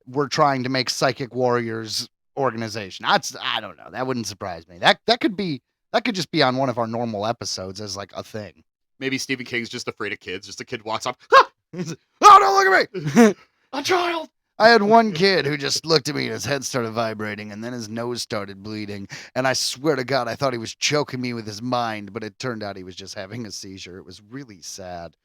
we're trying to make psychic warriors organization. I don't know. That wouldn't surprise me. That could just be on one of our normal episodes as like a thing. Maybe Stephen King's just afraid of kids. Just a kid walks up. Oh, don't look at me! A child! I had one kid who just looked at me and his head started vibrating and then his nose started bleeding. And I swear to God, I thought he was choking me with his mind, but it turned out he was just having a seizure. It was really sad.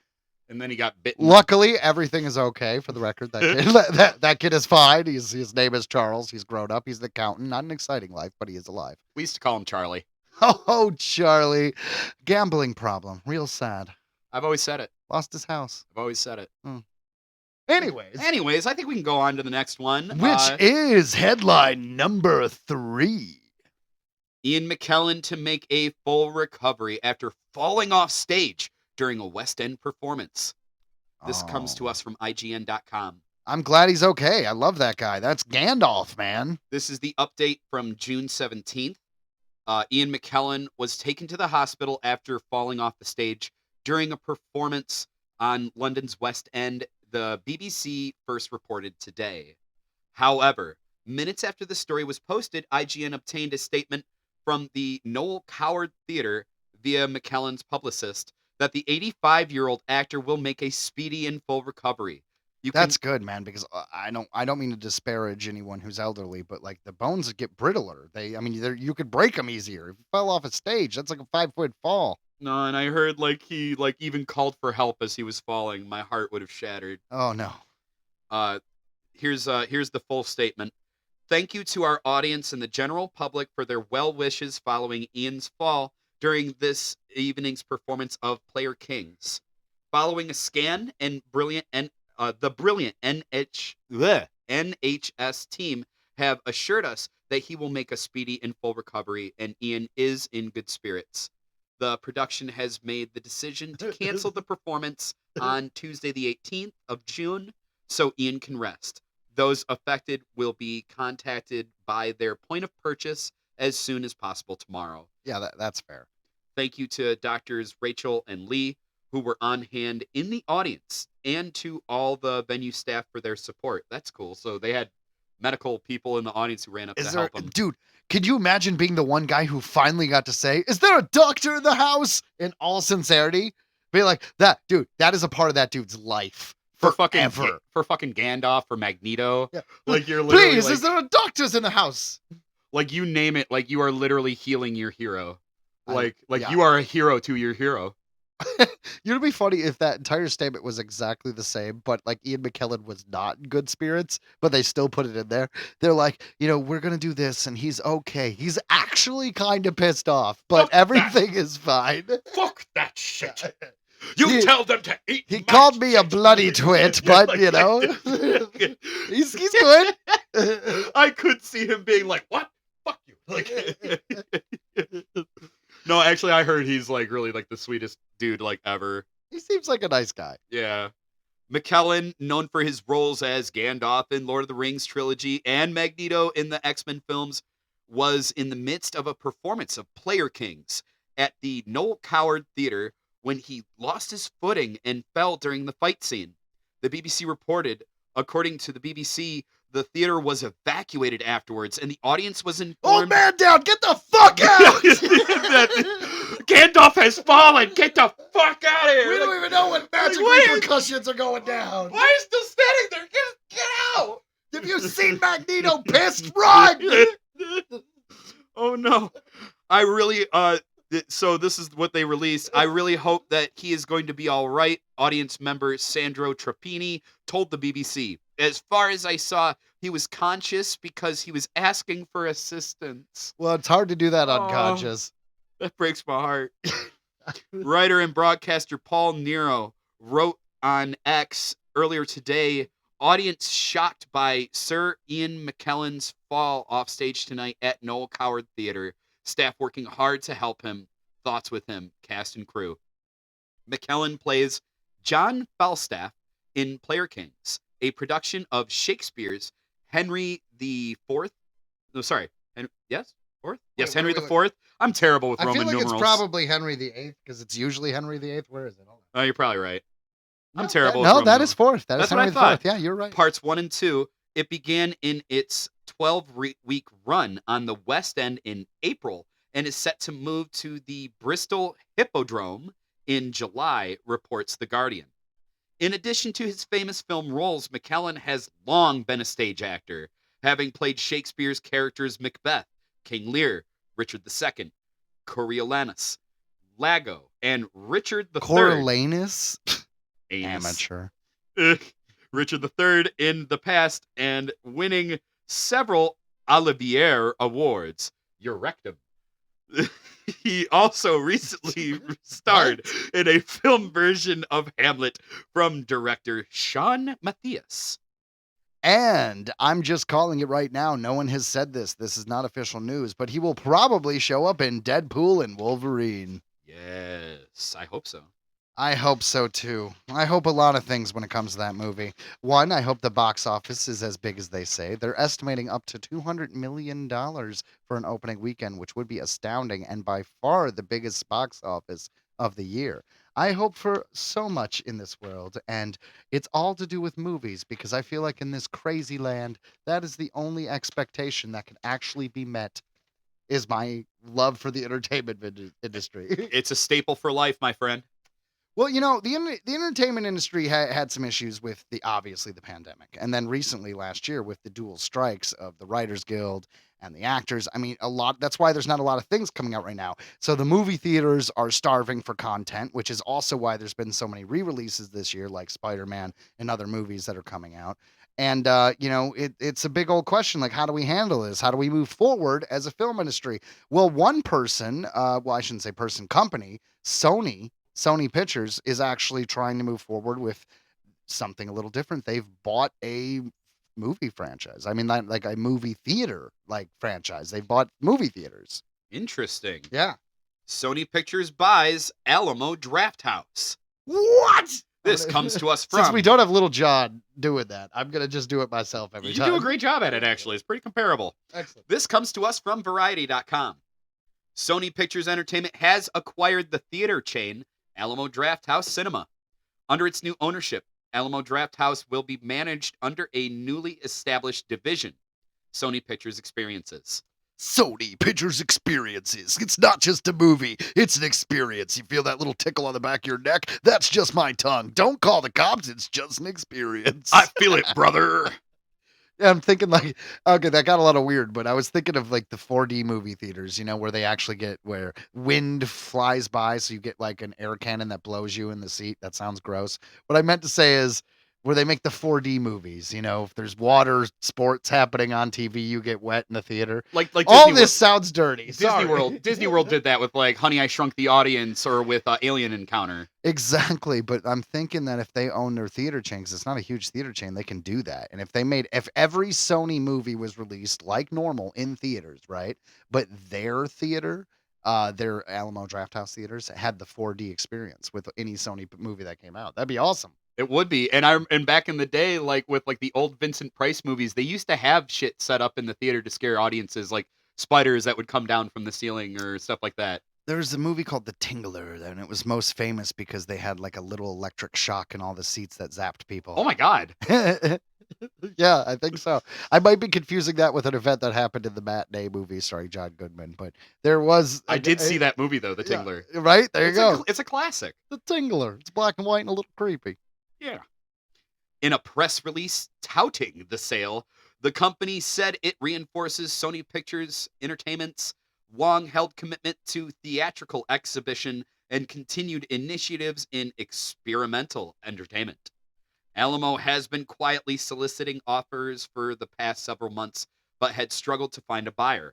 And then he got bitten. Luckily, everything is okay. For the record, that kid, that kid is fine. His name is Charles. He's grown up. He's an accountant. Not an exciting life, but he is alive. We used to call him Charlie. Oh, Charlie. Gambling problem. Real sad. I've always said it. Lost his house. I've always said it. Anyways, I think we can go on to the next one. Which is headline number 3. Ian McKellen to make a full recovery after falling off stage during a West End performance. This comes to Oh. us from IGN.com. I'm glad he's okay. I love that guy. That's Gandalf, man. This is the update from June 17th. Ian McKellen was taken to the hospital after falling off the stage during a performance on London's West End, the BBC first reported today. However, minutes after the story was posted, IGN obtained a statement from the Noel Coward Theatre via McKellen's publicist that the 85-year-old actor will make a speedy and full recovery. That's good, man, because I don't mean to disparage anyone who's elderly, but like the bones get brittler. You could break them easier. If you fell off a stage, that's like a 5-foot fall. No, and I heard he even called for help as he was falling. My heart would have shattered. Oh no. Here's the full statement. Thank you to our audience and the general public for their well wishes following Ian's fall during this evening's performance of Player Kings. Following a scan and the brilliant NHS team have assured us that he will make a speedy and full recovery, and Ian is in good spirits. The production has made the decision to cancel the performance on Tuesday the 18th of June so Ian can rest. Those affected will be contacted by their point of purchase as soon as possible tomorrow. Yeah, that's fair. Thank you to Doctors Rachel and Lee, who were on hand in the audience, and to all the venue staff for their support. That's cool. So they had medical people in the audience who ran up to help them. Dude, could you imagine being the one guy who finally got to say, "Is there a doctor in the house?" in all sincerity? Be like, that is a part of that dude's life. For forever. for fucking Gandalf, for Magneto. Yeah. Like you're literally Please, is there a doctor's in the house? Like you name it, like you are literally healing your hero. Yeah. You are a hero to your hero. It'd be funny if that entire statement was exactly the same, but like Ian McKellen was not in good spirits, but they still put it in there. They're like, we're gonna do this, and he's okay. He's actually kind of pissed off, but everything is fine. Fuck that shit. You tell them to eat. He my called me a shit. bloody twit, but he's good. I could see him being like, "What? Fuck you!" Like, no, actually, I heard he's like really like the sweetest dude like ever. He seems like a nice guy. Yeah. McKellen, known for his roles as Gandalf in Lord of the Rings trilogy and Magneto in the X-Men films, was in the midst of a performance of Player Kings at the Noel Coward Theatre when he lost his footing and fell during the fight scene. The BBC reported, according to the BBC, the theater was evacuated afterwards and the audience was informed... Old man down! Get the fuck out! Gandalf has fallen! Get the fuck out of here! We don't even know when magic Wait. repercussions are going down. Why are you still standing there? Get out! Have you seen Magneto pissed? Run! Oh no. I really so this is what they released. I really hope that he is going to be all right. Audience member Sandro Trappini told the BBC. As far as I saw, he was conscious because he was asking for assistance. Well, it's hard to do that unconscious. That breaks my heart. Writer and broadcaster Paul Nero wrote on X earlier today, audience shocked by Sir Ian McKellen's fall off stage tonight at Noel Coward Theatre. Staff working hard to help him. Thoughts with him, cast and crew. McKellen plays John Falstaff in Player Kings, a production of Shakespeare's Henry the Fourth. No, sorry. Yes? Fourth? Yes, Henry the Fourth. I'm terrible with I Roman feel like numerals. it's probably Henry VIII because it's usually Henry VIII. Where is it? Hold on. Oh, you're probably right. I'm terrible with No, Roman that numerals. is fourth. That That's is Henry what the I thought. Fourth. Yeah, you're right. Parts 1 and 2. It began in its 12-week run on the West End in April and is set to move to the Bristol Hippodrome in July, reports The Guardian. In addition to his famous film roles, McKellen has long been a stage actor, having played Shakespeare's characters Macbeth, King Lear, Richard II, Coriolanus, Iago, and Richard III. Coriolanus? Anus. Amateur. Richard III in the past and winning several Olivier Awards. Your rectum. He also recently starred in a film version of Hamlet from director Sean Matthias. And I'm just calling it right now. No one has said this. This is not official news, but he will probably show up in Deadpool and Wolverine. Yes, I hope so. I hope so too. I hope a lot of things when it comes to that movie. One, I hope the box office is as big as they say. They're estimating up to $200 million for an opening weekend, which would be astounding and by far the biggest box office of the year. I hope for so much in this world, and it's all to do with movies because I feel like in this crazy land, that is the only expectation that can actually be met is my love for the entertainment industry. It's a staple for life, my friend. Well, the entertainment industry had some issues with obviously the pandemic, and then recently last year with the dual strikes of the Writers Guild and the actors. I mean, a lot. That's why there's not a lot of things coming out right now. So the movie theaters are starving for content, which is also why there's been so many re-releases this year, like Spider-Man and other movies that are coming out. And it's a big old question, like how do we handle this? How do we move forward as a film industry? Well, one person, well, I shouldn't say person, company, Sony Pictures is actually trying to move forward with something a little different. They've bought a movie franchise. I mean, like a movie theater like franchise. They bought movie theaters. Interesting. Yeah. Sony Pictures buys Alamo Drafthouse. What? This comes to us from. Since we don't have Little John doing that, I'm gonna just do it myself every You time. do a great job at it, actually. It's pretty comparable. Excellent. This comes to us from Variety.com. Sony Pictures Entertainment has acquired the theater chain Alamo Drafthouse Cinema. Under its new ownership, Alamo Drafthouse will be managed under a newly established division, Sony Pictures Experiences. Sony Pictures Experiences. It's not just a movie, it's an experience. You feel that little tickle on the back of your neck? That's just my tongue. Don't call the cops, it's just an experience. I feel it, brother. Yeah, I'm thinking like, okay, that got a lot of weird, but I was thinking of like the 4D movie theaters, where they actually get where wind flies by, so you get like an air cannon that blows you in the seat. That sounds gross. What I meant to say is where they make the 4D movies, if there's water sports happening on TV, you get wet in the theater. Like All Disney this sounds dirty. Sorry. Disney World did that with like Honey, I Shrunk the Audience or with Alien Encounter. Exactly, but I'm thinking that if they own their theater chains, it's not a huge theater chain, they can do that. And if every Sony movie was released like normal in theaters, right? But their theater, their Alamo Drafthouse theaters had the 4D experience with any Sony movie that came out. That'd be awesome. It would be. And back in the day, like with like the old Vincent Price movies, they used to have shit set up in the theater to scare audiences, like spiders that would come down from the ceiling or stuff like that. There's a movie called The Tingler, and it was most famous because they had like a little electric shock in all the seats that zapped people. Oh my God. Yeah, I think so. I might be confusing that with an event that happened in the matinee movie, starring John Goodman, but there was... I did see that movie, though, The Tingler. Yeah, right? There you go. It's a classic. The Tingler. It's black and white and a little creepy. Yeah. In a press release touting the sale, the company said it reinforces Sony Pictures Entertainment's long-held commitment to theatrical exhibition and continued initiatives in experimental entertainment. Alamo has been quietly soliciting offers for the past several months, but had struggled to find a buyer.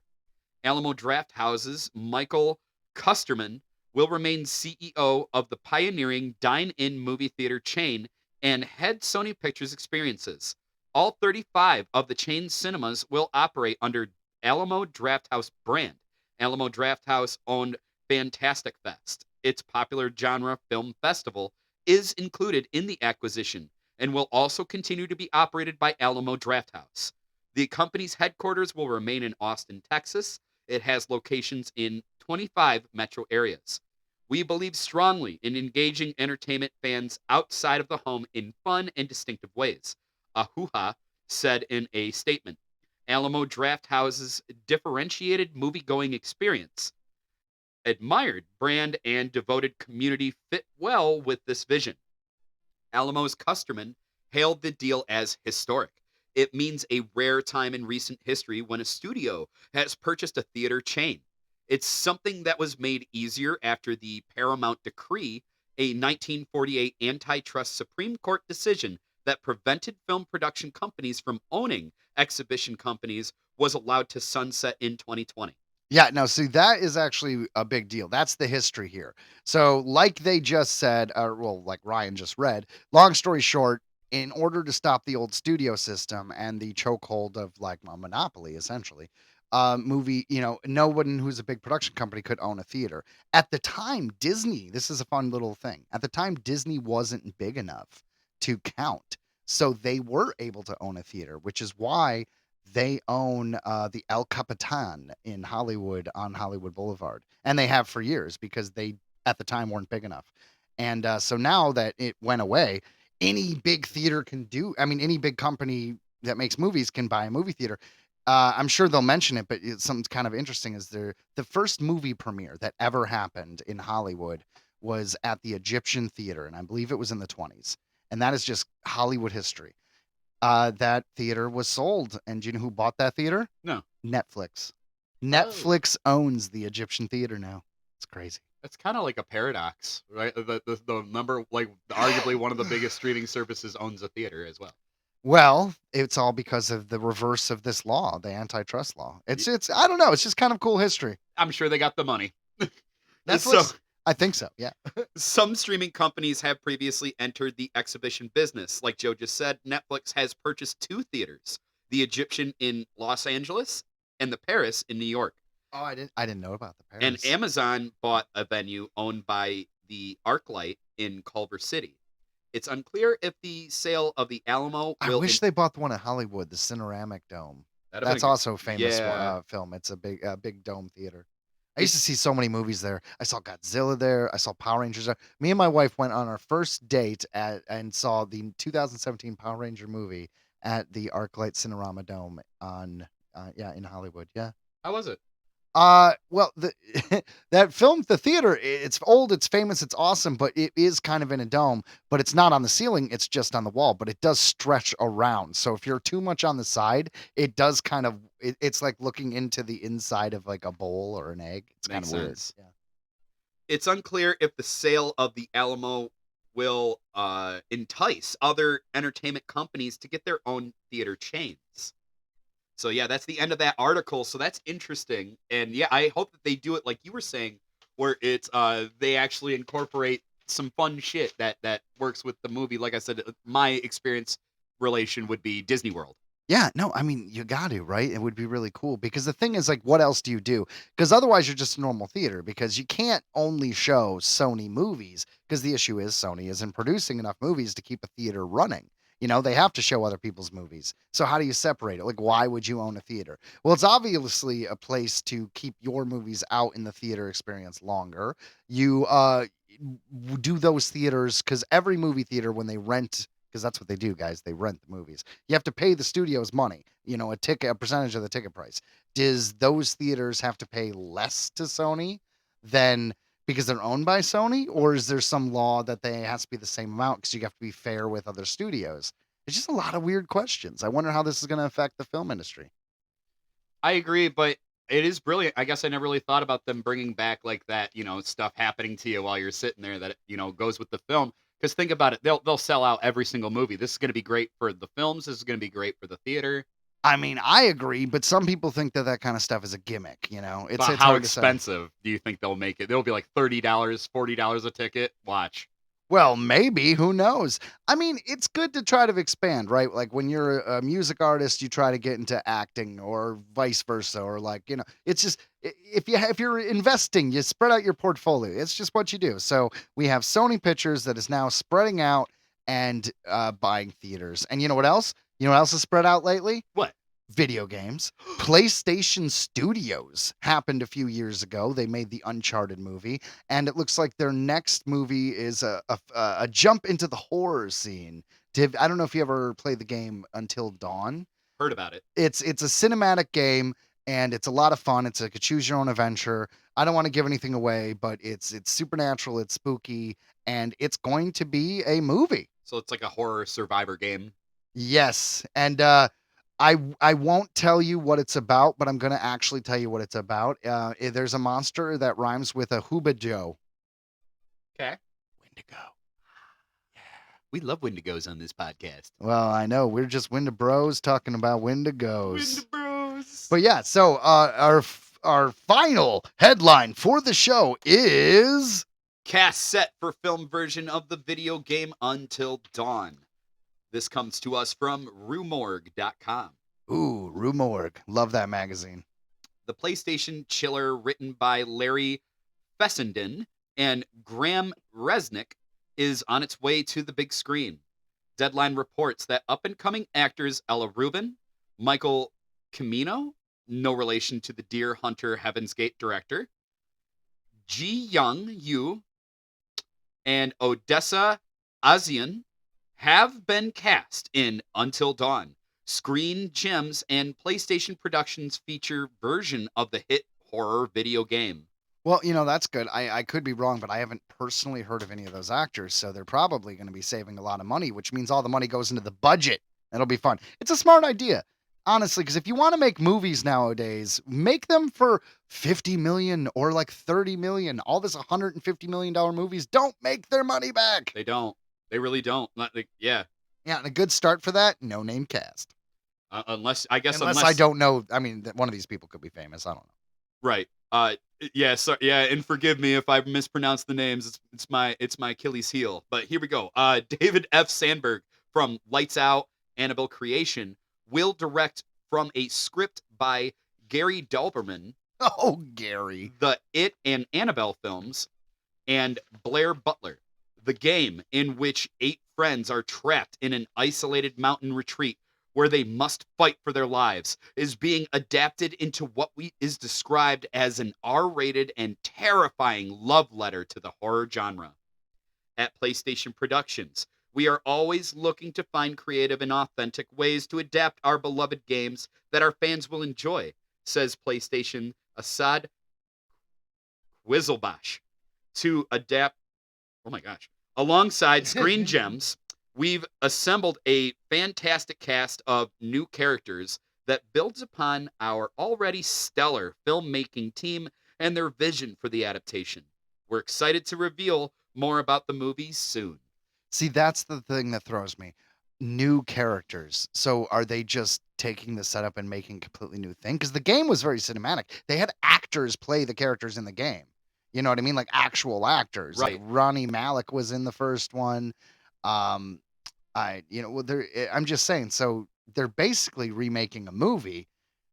Alamo Drafthouse's Michael Kusterman will remain CEO of the pioneering dine-in movie theater chain and head Sony Pictures Experiences. All 35 of the chain's cinemas will operate under Alamo Drafthouse brand. Alamo Drafthouse owned Fantastic Fest. Its popular genre film festival is included in the acquisition and will also continue to be operated by Alamo Drafthouse. The company's headquarters will remain in Austin, Texas. It has locations in 25 metro areas. We believe strongly in engaging entertainment fans outside of the home in fun and distinctive ways, Ahuja said in a statement. Alamo Drafthouse's differentiated movie-going experience, admired brand, and devoted community fit well with this vision. Alamo's Kusterman hailed the deal as historic. It means a rare time in recent history when a studio has purchased a theater chain. It's something that was made easier after the Paramount Decree, a 1948 antitrust Supreme Court decision that prevented film production companies from owning exhibition companies, was allowed to sunset in 2020. Yeah, no, see, that is actually a big deal. That's the history here. So, like they just said, like Ryan just read, long story short, in order to stop the old studio system and the chokehold of like a monopoly, essentially, no one who's a big production company could own a theater. At the time, Disney, this is a fun little thing. At the time, Disney wasn't big enough to count. So they were able to own a theater, which is why they own the El Capitan in Hollywood on Hollywood Boulevard. And they have for years because they, at the time, weren't big enough. And so now that it went away, any big theater can do, I mean, any big company that makes movies can buy a movie theater. I'm sure they'll mention it, but something kind of interesting is the first movie premiere that ever happened in Hollywood was at the Egyptian Theater, and I believe it was in the 20s. And that is just Hollywood history. That theater was sold, and do you know who bought that theater? No. Netflix. Netflix owns the Egyptian Theater now. It's crazy. It's kind of like a paradox, right? The number, like, arguably one of the biggest streaming services owns a theater as well. Well, it's all because of the reverse of this law, the antitrust law. It's I don't know. It's just kind of cool history. I'm sure they got the money. Netflix? I think so, yeah. Some streaming companies have previously entered the exhibition business. Like Joe just said, Netflix has purchased 2 theaters, the Egyptian in Los Angeles and the Paris in New York. Oh, I didn't know about the Paris. And Amazon bought a venue owned by the ArcLight in Culver City. It's unclear if the sale of the Alamo I will... wish they bought the one in Hollywood, the Cineramic Dome. That'd have That's been a- also a famous Yeah. film. It's a big dome theater. I used to see so many movies there. I saw Godzilla there. I saw Power Rangers there. Me and my wife went on our first date and saw the 2017 Power Ranger movie at the ArcLight Cinerama Dome in Hollywood. Yeah. How was it? Well, that film, the theater, it's old, it's famous, it's awesome, but it is kind of in a dome, but it's not on the ceiling, it's just on the wall, but it does stretch around. So if you're too much on the side, it does kind of, it's like looking into the inside of like a bowl or an egg. It's kind Makes of weird. sense. Yeah. It's unclear if the sale of the Alamo will entice other entertainment companies to get their own theater chains. So yeah, that's the end of that article. So that's interesting. And yeah, I hope that they do it like you were saying, where it's they actually incorporate some fun shit that works with the movie. Like I said, my experience relation would be Disney World. Yeah, no, I mean, you got to, right? It would be really cool because the thing is, like, what else do you do? Because otherwise, you're just a normal theater because you can't only show Sony movies because the issue is Sony isn't producing enough movies to keep a theater running. You know, they have to show other people's movies. So how do you separate it? Like, why would you own a theater? Well, it's obviously a place to keep your movies out in the theater experience longer. You do those theaters because every movie theater, when they rent, because that's what they do, guys, they rent the movies. You have to pay the studios money, a percentage of the ticket price. Does those theaters have to pay less to Sony than because they're owned by Sony, or is there some law that they has to be the same amount because you have to be fair with other studios? It's just a lot of weird questions. I wonder how this is going to affect the film industry. I agree, but it is brilliant. I guess I never really thought about them bringing back like that, stuff happening to you while you're sitting there that, goes with the film. Because think about it, they'll sell out every single movie. This is going to be great for the films. This is going to be great for the theater. I mean, I agree, but some people think that kind of stuff is a gimmick. It's But it's how hard to say. expensive do you think they'll make it? They'll be like $30, $40 a ticket. Watch. Well, maybe. Who knows? I mean, it's good to try to expand, right? Like when you're a music artist, you try to get into acting, or vice versa, or it's just if you're investing, you spread out your portfolio. It's just what you do. So we have Sony Pictures that is now spreading out and buying theaters. And you know what else? You know what else has spread out lately? What? Video games. PlayStation Studios happened a few years ago. They made the Uncharted movie, and it looks like their next movie is a jump into the horror scene. I don't know if you ever played the game Until Dawn. Heard about it. It's a cinematic game, and it's a lot of fun. It's like a choose your own adventure. I don't want to give anything away, but it's supernatural, it's spooky, and it's going to be a movie. So it's like a horror survivor game. Yes, and I won't tell you what it's about, but I'm going to actually tell you what it's about. There's a monster that rhymes with a Hubajo. Okay. Wendigo. We love Wendigos on this podcast. Well, I know. We're just Wendigos talking about Wendigos. Wendigos. But yeah, so our final headline for the show is... Cast set for film version of the video game Until Dawn. This comes to us from rumorg.com. Ooh, Rue Morgue. Love that magazine. The PlayStation Chiller, written by Larry Fessenden and Graham Resnick, is on its way to the big screen. Deadline reports that up-and-coming actors Ella Rubin, Michael Cimino, no relation to the Deer Hunter Heaven's Gate director, Ji Young Yu, and Odessa Azian have been cast in Until Dawn, Screen Gems and PlayStation Productions feature version of the hit horror video game. Well, that's good. I could be wrong, but I haven't personally heard of any of those actors, so they're probably going to be saving a lot of money, which means all the money goes into the budget. It'll be fun. It's a smart idea, honestly, because if you want to make movies nowadays, make them for $50 million or like $30 million. All this $150 million movies don't make their money back. They don't. They really don't. Yeah, and a good start for that, no name cast. Unless I don't know. I mean, one of these people could be famous. I don't know. Right. And forgive me if I mispronounce the names. It's my Achilles heel. But here we go. David F. Sandberg from Lights Out, Annabelle Creation will direct from a script by Gary Dalberman. Oh, Gary. The It and Annabelle films, and Blair Butler, the game in which 8 friends are trapped in an isolated mountain retreat where they must fight for their lives, is being adapted into what is described as an R-rated and terrifying love letter to the horror genre. At PlayStation Productions, we are always looking to find creative and authentic ways to adapt our beloved games that our fans will enjoy, says PlayStation Assad Quizzlebosh. To adapt, alongside Screen Gems, we've assembled a fantastic cast of new characters that builds upon our already stellar filmmaking team and their vision for the adaptation. We're excited to reveal more about the movies soon. See, that's the thing that throws me. New characters. So are they just taking the setup and making a completely new thing? Because the game was very cinematic. They had actors play the characters in the game. You know what I mean? Like actual actors. Right. Like Ronnie Malik was in the first one. I'm just saying. So they're basically remaking a movie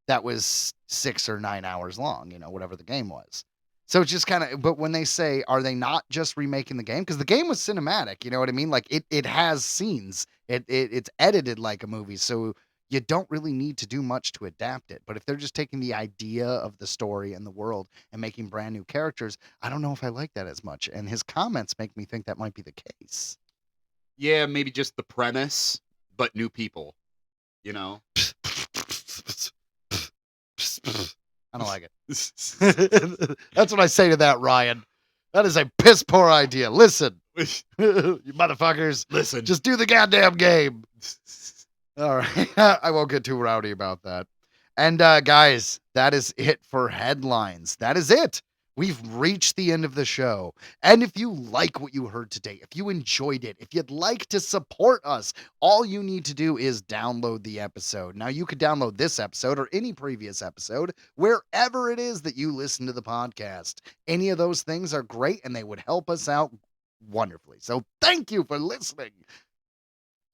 that was 6 or 9 hours long. Whatever the game was. So it's just kind of. But when they say, are they not just remaking the game? Because the game was cinematic. You know what I mean? Like it has scenes. It's edited like a movie. So you don't really need to do much to adapt it. But if they're just taking the idea of the story and the world and making brand new characters, I don't know if I like that as much. And his comments make me think that might be the case. Yeah, maybe just the premise, but new people, I don't like it. That's what I say to that, Ryan. That is a piss poor idea. Listen, you motherfuckers. Listen. Just do the goddamn game. All right. I won't get too rowdy about that. And guys, that is it for headlines. That is it. We've reached the end of the show. And if you like what you heard today, if you enjoyed it, if you'd like to support us, all you need to do is download the episode. Now, you could download this episode or any previous episode wherever it is that you listen to the podcast. Any of those things are great and they would help us out wonderfully. So thank you for listening.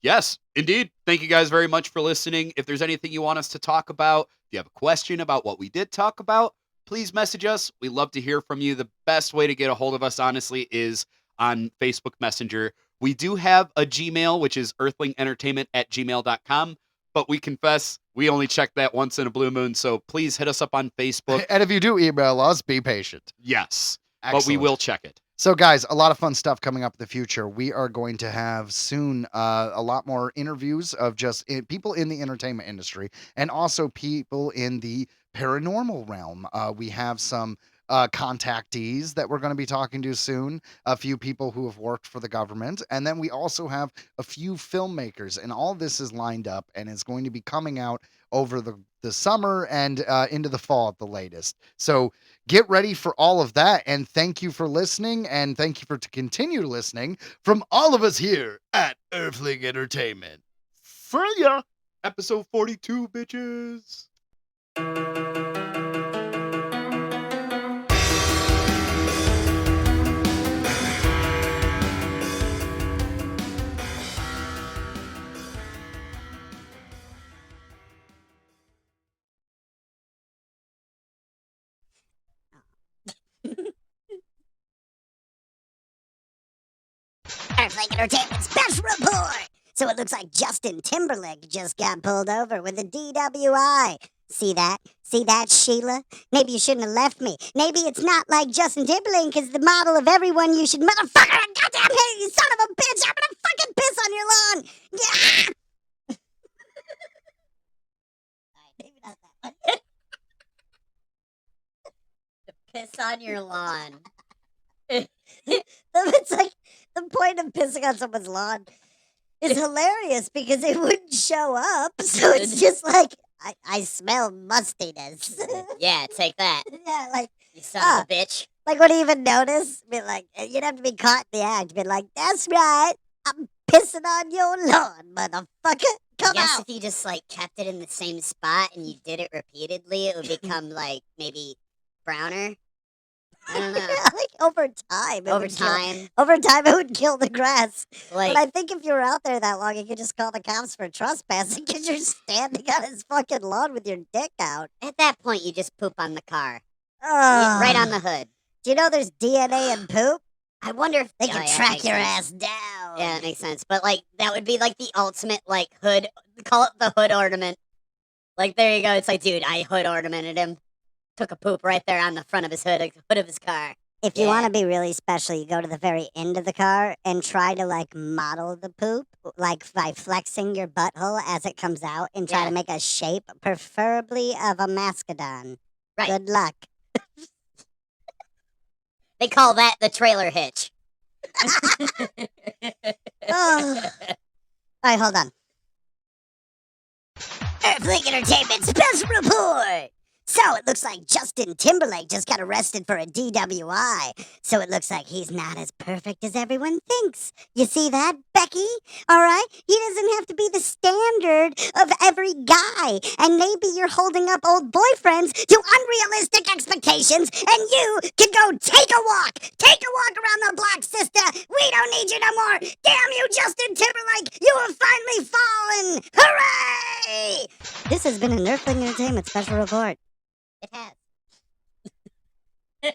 Yes, indeed. Thank you guys very much for listening. If there's anything you want us to talk about, if you have a question about what we did talk about, please message us. We love to hear from you. The best way to get a hold of us, honestly, is on Facebook Messenger. We do have a Gmail, which is earthlingentertainment@gmail.com, but we confess we only check that once in a blue moon, so please hit us up on Facebook. And if you do email us, be patient. Yes, Excellent. But we will check it. So, guys, a lot of fun stuff coming up in the future. We are going to have soon a lot more interviews of just people in the entertainment industry and also people in the paranormal realm. We have some contactees that we're going to be talking to soon, a few people who have worked for the government, and then we also have a few filmmakers, and all this is lined up and is going to be coming out over the summer and into the fall at the latest. So get ready for all of that, and thank you for listening, and thank you for to continue listening from all of us here at Earthling Entertainment. See ya! Episode 42, bitches! Earthling Entertainment special report. So it looks like Justin Timberlake just got pulled over with a DWI. See that? See that, Sheila? Maybe you shouldn't have left me. Maybe it's not like Justin Timberlake is the model of everyone you should motherfucker. Goddamn it, you son of a bitch! I'm gonna fucking piss on your lawn. Yeah. Maybe not that one. Piss on your lawn. It's like the point of pissing on someone's lawn is hilarious because it wouldn't show up. So it's just like I smell mustiness. Yeah, take that, Yeah, like you son of a bitch. like would he even notice? Be like, you'd have to be caught in the act. Be like, that's right, I'm pissing on your lawn, motherfucker. I Come guess out. if you just like kept it in the same spot and you did it repeatedly, it would become like maybe browner. I don't know. Like over time, it Over would kill- time, over time, it would kill the grass. like But I think if you were out there that long, you could just call the cops for trespassing because you're standing on his fucking lawn with your dick out. at that point, you just poop on the car, Oh. right on the hood. Do you know there's DNA in poop? I wonder if They oh, can yeah, track makes your sense. ass down. Yeah, it makes sense. But like that would be like the ultimate like hood. Call it the hood ornament. Like there you go. It's like, dude, I hood ornamented him. Took a poop right there on the front of his hood, hood of his car. If you Yeah. want to be really special, you go to the very end of the car and try to like model the poop, like by flexing your butthole as it comes out and try Yeah. to make a shape, preferably of a mastodon. Right. Good luck. They call that the trailer hitch. Oh. All right, hold on. Earthling Entertainment special report. So it looks like Justin Timberlake just got arrested for a DWI. So it looks like he's not as perfect as everyone thinks. You see that, Becky? All right? He doesn't have to be the standard of every guy. And maybe you're holding up old boyfriends to unrealistic expectations, and you can go take a walk. Take a walk around the block, sister. We don't need you no more. Damn you, Justin Timberlake. You have finally fallen. Hooray! This has been an Earthling Entertainment special report. It has.